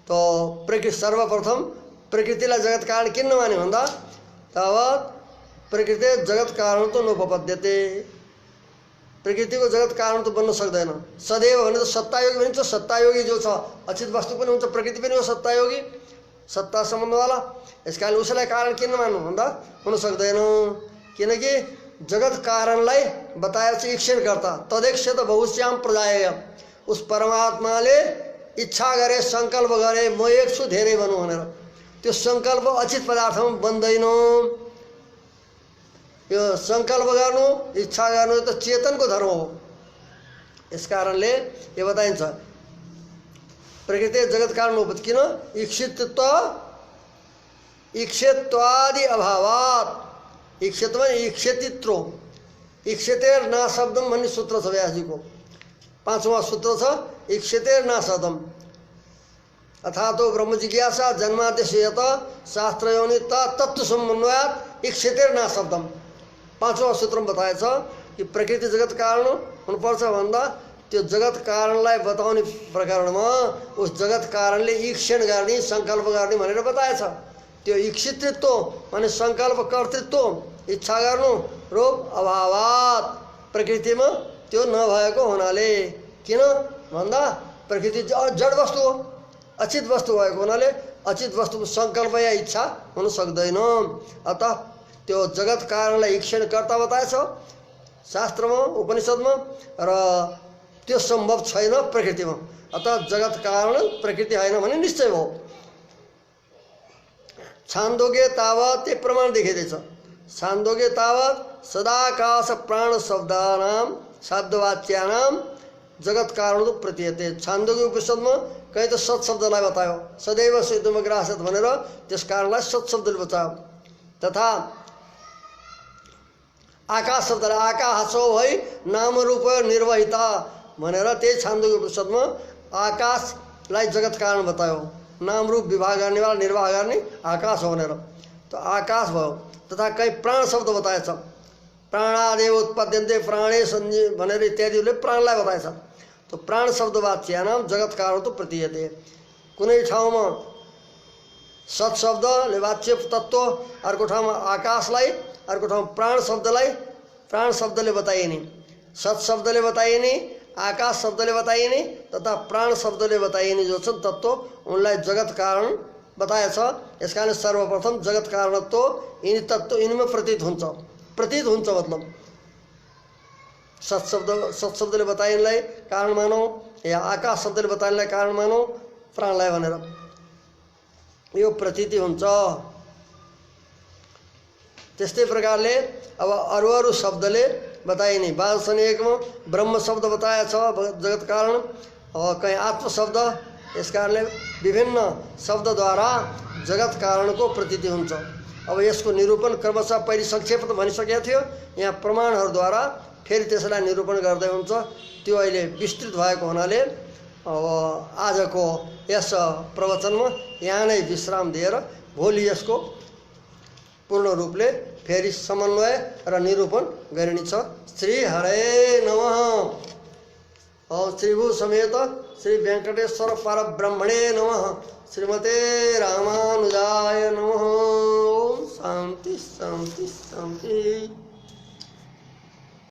त प्रकृति सर्वप्रथम प्रकृतिलाई जगत कारण किन नमान्यो भन्दा तावत प्रकृति जगत कारण त नोपपद्यते, प्रकृतिको जगत कारण त बन्न सक्दैन। सदैव भने त सत्तायोगी भनिन्छ, सत्तायोगी जो छ अचित वस्तु पनि हुन्छ, प्रकृति पनि हो सत्तायोगी, सत्ता सम्बन्धवाला। यस कारण उसलाई कारण किन मान्नु भन्दा हुन सक्दैन, किनकि जगत कारणलाई बताएर चाहिँ ईक्षणकर्ता तदेक्षत बहुश्याम प्रजाय, उस परमात्माले इच्छा गरे सङ्कल्प गरे म एक छु धेरै भनौँ भनेर, त्यो सङ्कल्प अचित पदार्थमा बन्दैन। यो सङ्कल्प गर्नु इच्छा गर्नु त चेतनको धर्म हो। यस कारणले यो बताइन्छ प्रकृति जगत कारण उपत, किन ईक्षित्वादि अभावात, ईक्षित भने ईक्षितित्व, ईक्षितेर ना शब्दम भन्ने सूत्र छ व्यासजीको, 5वां सूत्र छ ईक्षितेर ना शब्दम अथातो ब्रह्म जिज्ञासा जन्मादेशयत शास्त्रयोनिता तत्व समन्वयात ईक्षितेर ना शब्दम। 5वां सूत्रमा बताएछ कि प्रकृति जगत कारण हुनुपर्छ भन्दा त्यो जगत कारणलाई बताउने प्रकरणमा उस जगत कारणले ईक्षण गर्ने सङ्कल्प गर्ने भनेर बताएछ। त्यो ईक्षितृत्व माने सङ्कल्प कर्तृत्व इच्छा गर्नु रोग अभावात, प्रकृतिमा त्यो नभएको हुनाले, किन भन्दा प्रकृति जड वस्तु हो, अचित वस्तु भएको हुनाले अचित वस्तुको सङ्कल्प या इच्छा हुन सक्दैन। अतः त्यो जगत कारणलाई ईक्षणकर्ता बताएछ शास्त्रमा उपनिषदमा, र त्यो सम्भव छैन प्रकृतिमा। अतः जगत कारण प्रकृति होइन भने निश्चय हो। छान्दोग्य तावत ये प्रमाण देखिँदैछ। छान्दोग्य तावत सदाकाश प्राण शब्दानाम शब्दवाच्यानाम जगत कारण प्रतीयते। छान्दोग्य उपनिषदमा कहीँ त सत शब्दलाई बतायो, सदैव शून्यमग्र आसीत् भनेर त्यस कारणलाई सत शब्दले बतायो। तथा आकाश शब्दलाई आकाशो है नाम रूप निर्वहिता भनेर त्यही छान्दोग्य उपनिषदमा आकाशलाई जगत कारण बतायो, नाम रूप विभाग गर्नेवाला निर्वाह गर्ने आकाश हो भनेर, तो आकाश भयो। तथा कहीँ प्राण शब्द बताएछ, प्राणादेव उत्पद्यन्ते प्राणे सञ्जीव भनेर इत्यादिले प्राणलाई बताएछ। तो प्राण शब्द वाच्यानाम जगत कारण त प्रतीयते। कुनै ठाउँमा सत शब्दले वाच्य तत्त्व, अर्को ठाउँमा आकाशलाई, अर्को ठाउँमा प्राण शब्दले बताइने, सत शब्दले बताइने, आकाश शब्दले बताइने तथा प्राण शब्दले बताइने जो छन् तत्त्व उनलाई जगत कारण बताएछ। यस कारण सर्वप्रथम जगत कारणत्व यिनी तत्त्व यिनीमा प्रतीत हुन्छ मतलब सत शब्दले बताइनेलाई कारण मानौँ या आकाश शब्दले बताइनेलाई कारण मानौँ प्राणलाई भनेर यो प्रतीति हुन्छ। त्यस्तै प्रकारले अब अरू शब्दले बताइने वादसन एकमा ब्रह्म शब्द बताएछ जगत कारण, कहीं आत्म शब्द, यस कारणले विभिन्न शब्दद्वारा जगत कारणको प्रतीति हुन्छ। अब यसको निरूपण क्रमशः पहिले संक्षेप त भनिसकेको थियो, यहाँ प्रमाणहरूद्वारा फेरि त्यसलाई निरूपण गर्दै हुन्छ। त्यो अहिले विस्तृत भएको हुनाले अब आजको यस प्रवचनमा यहाँ नै विश्राम दिएर भोलि यसको पूर्ण रूपले फेरि समन्वय र निरूपण गरिनेछ। श्री हरे नमः। और त्रिभु समेत श्री वेंकटेश्वर परब्रह्मणे नमः। श्रीमते रामानुजाय नमः। ओम शांति शांति शांति।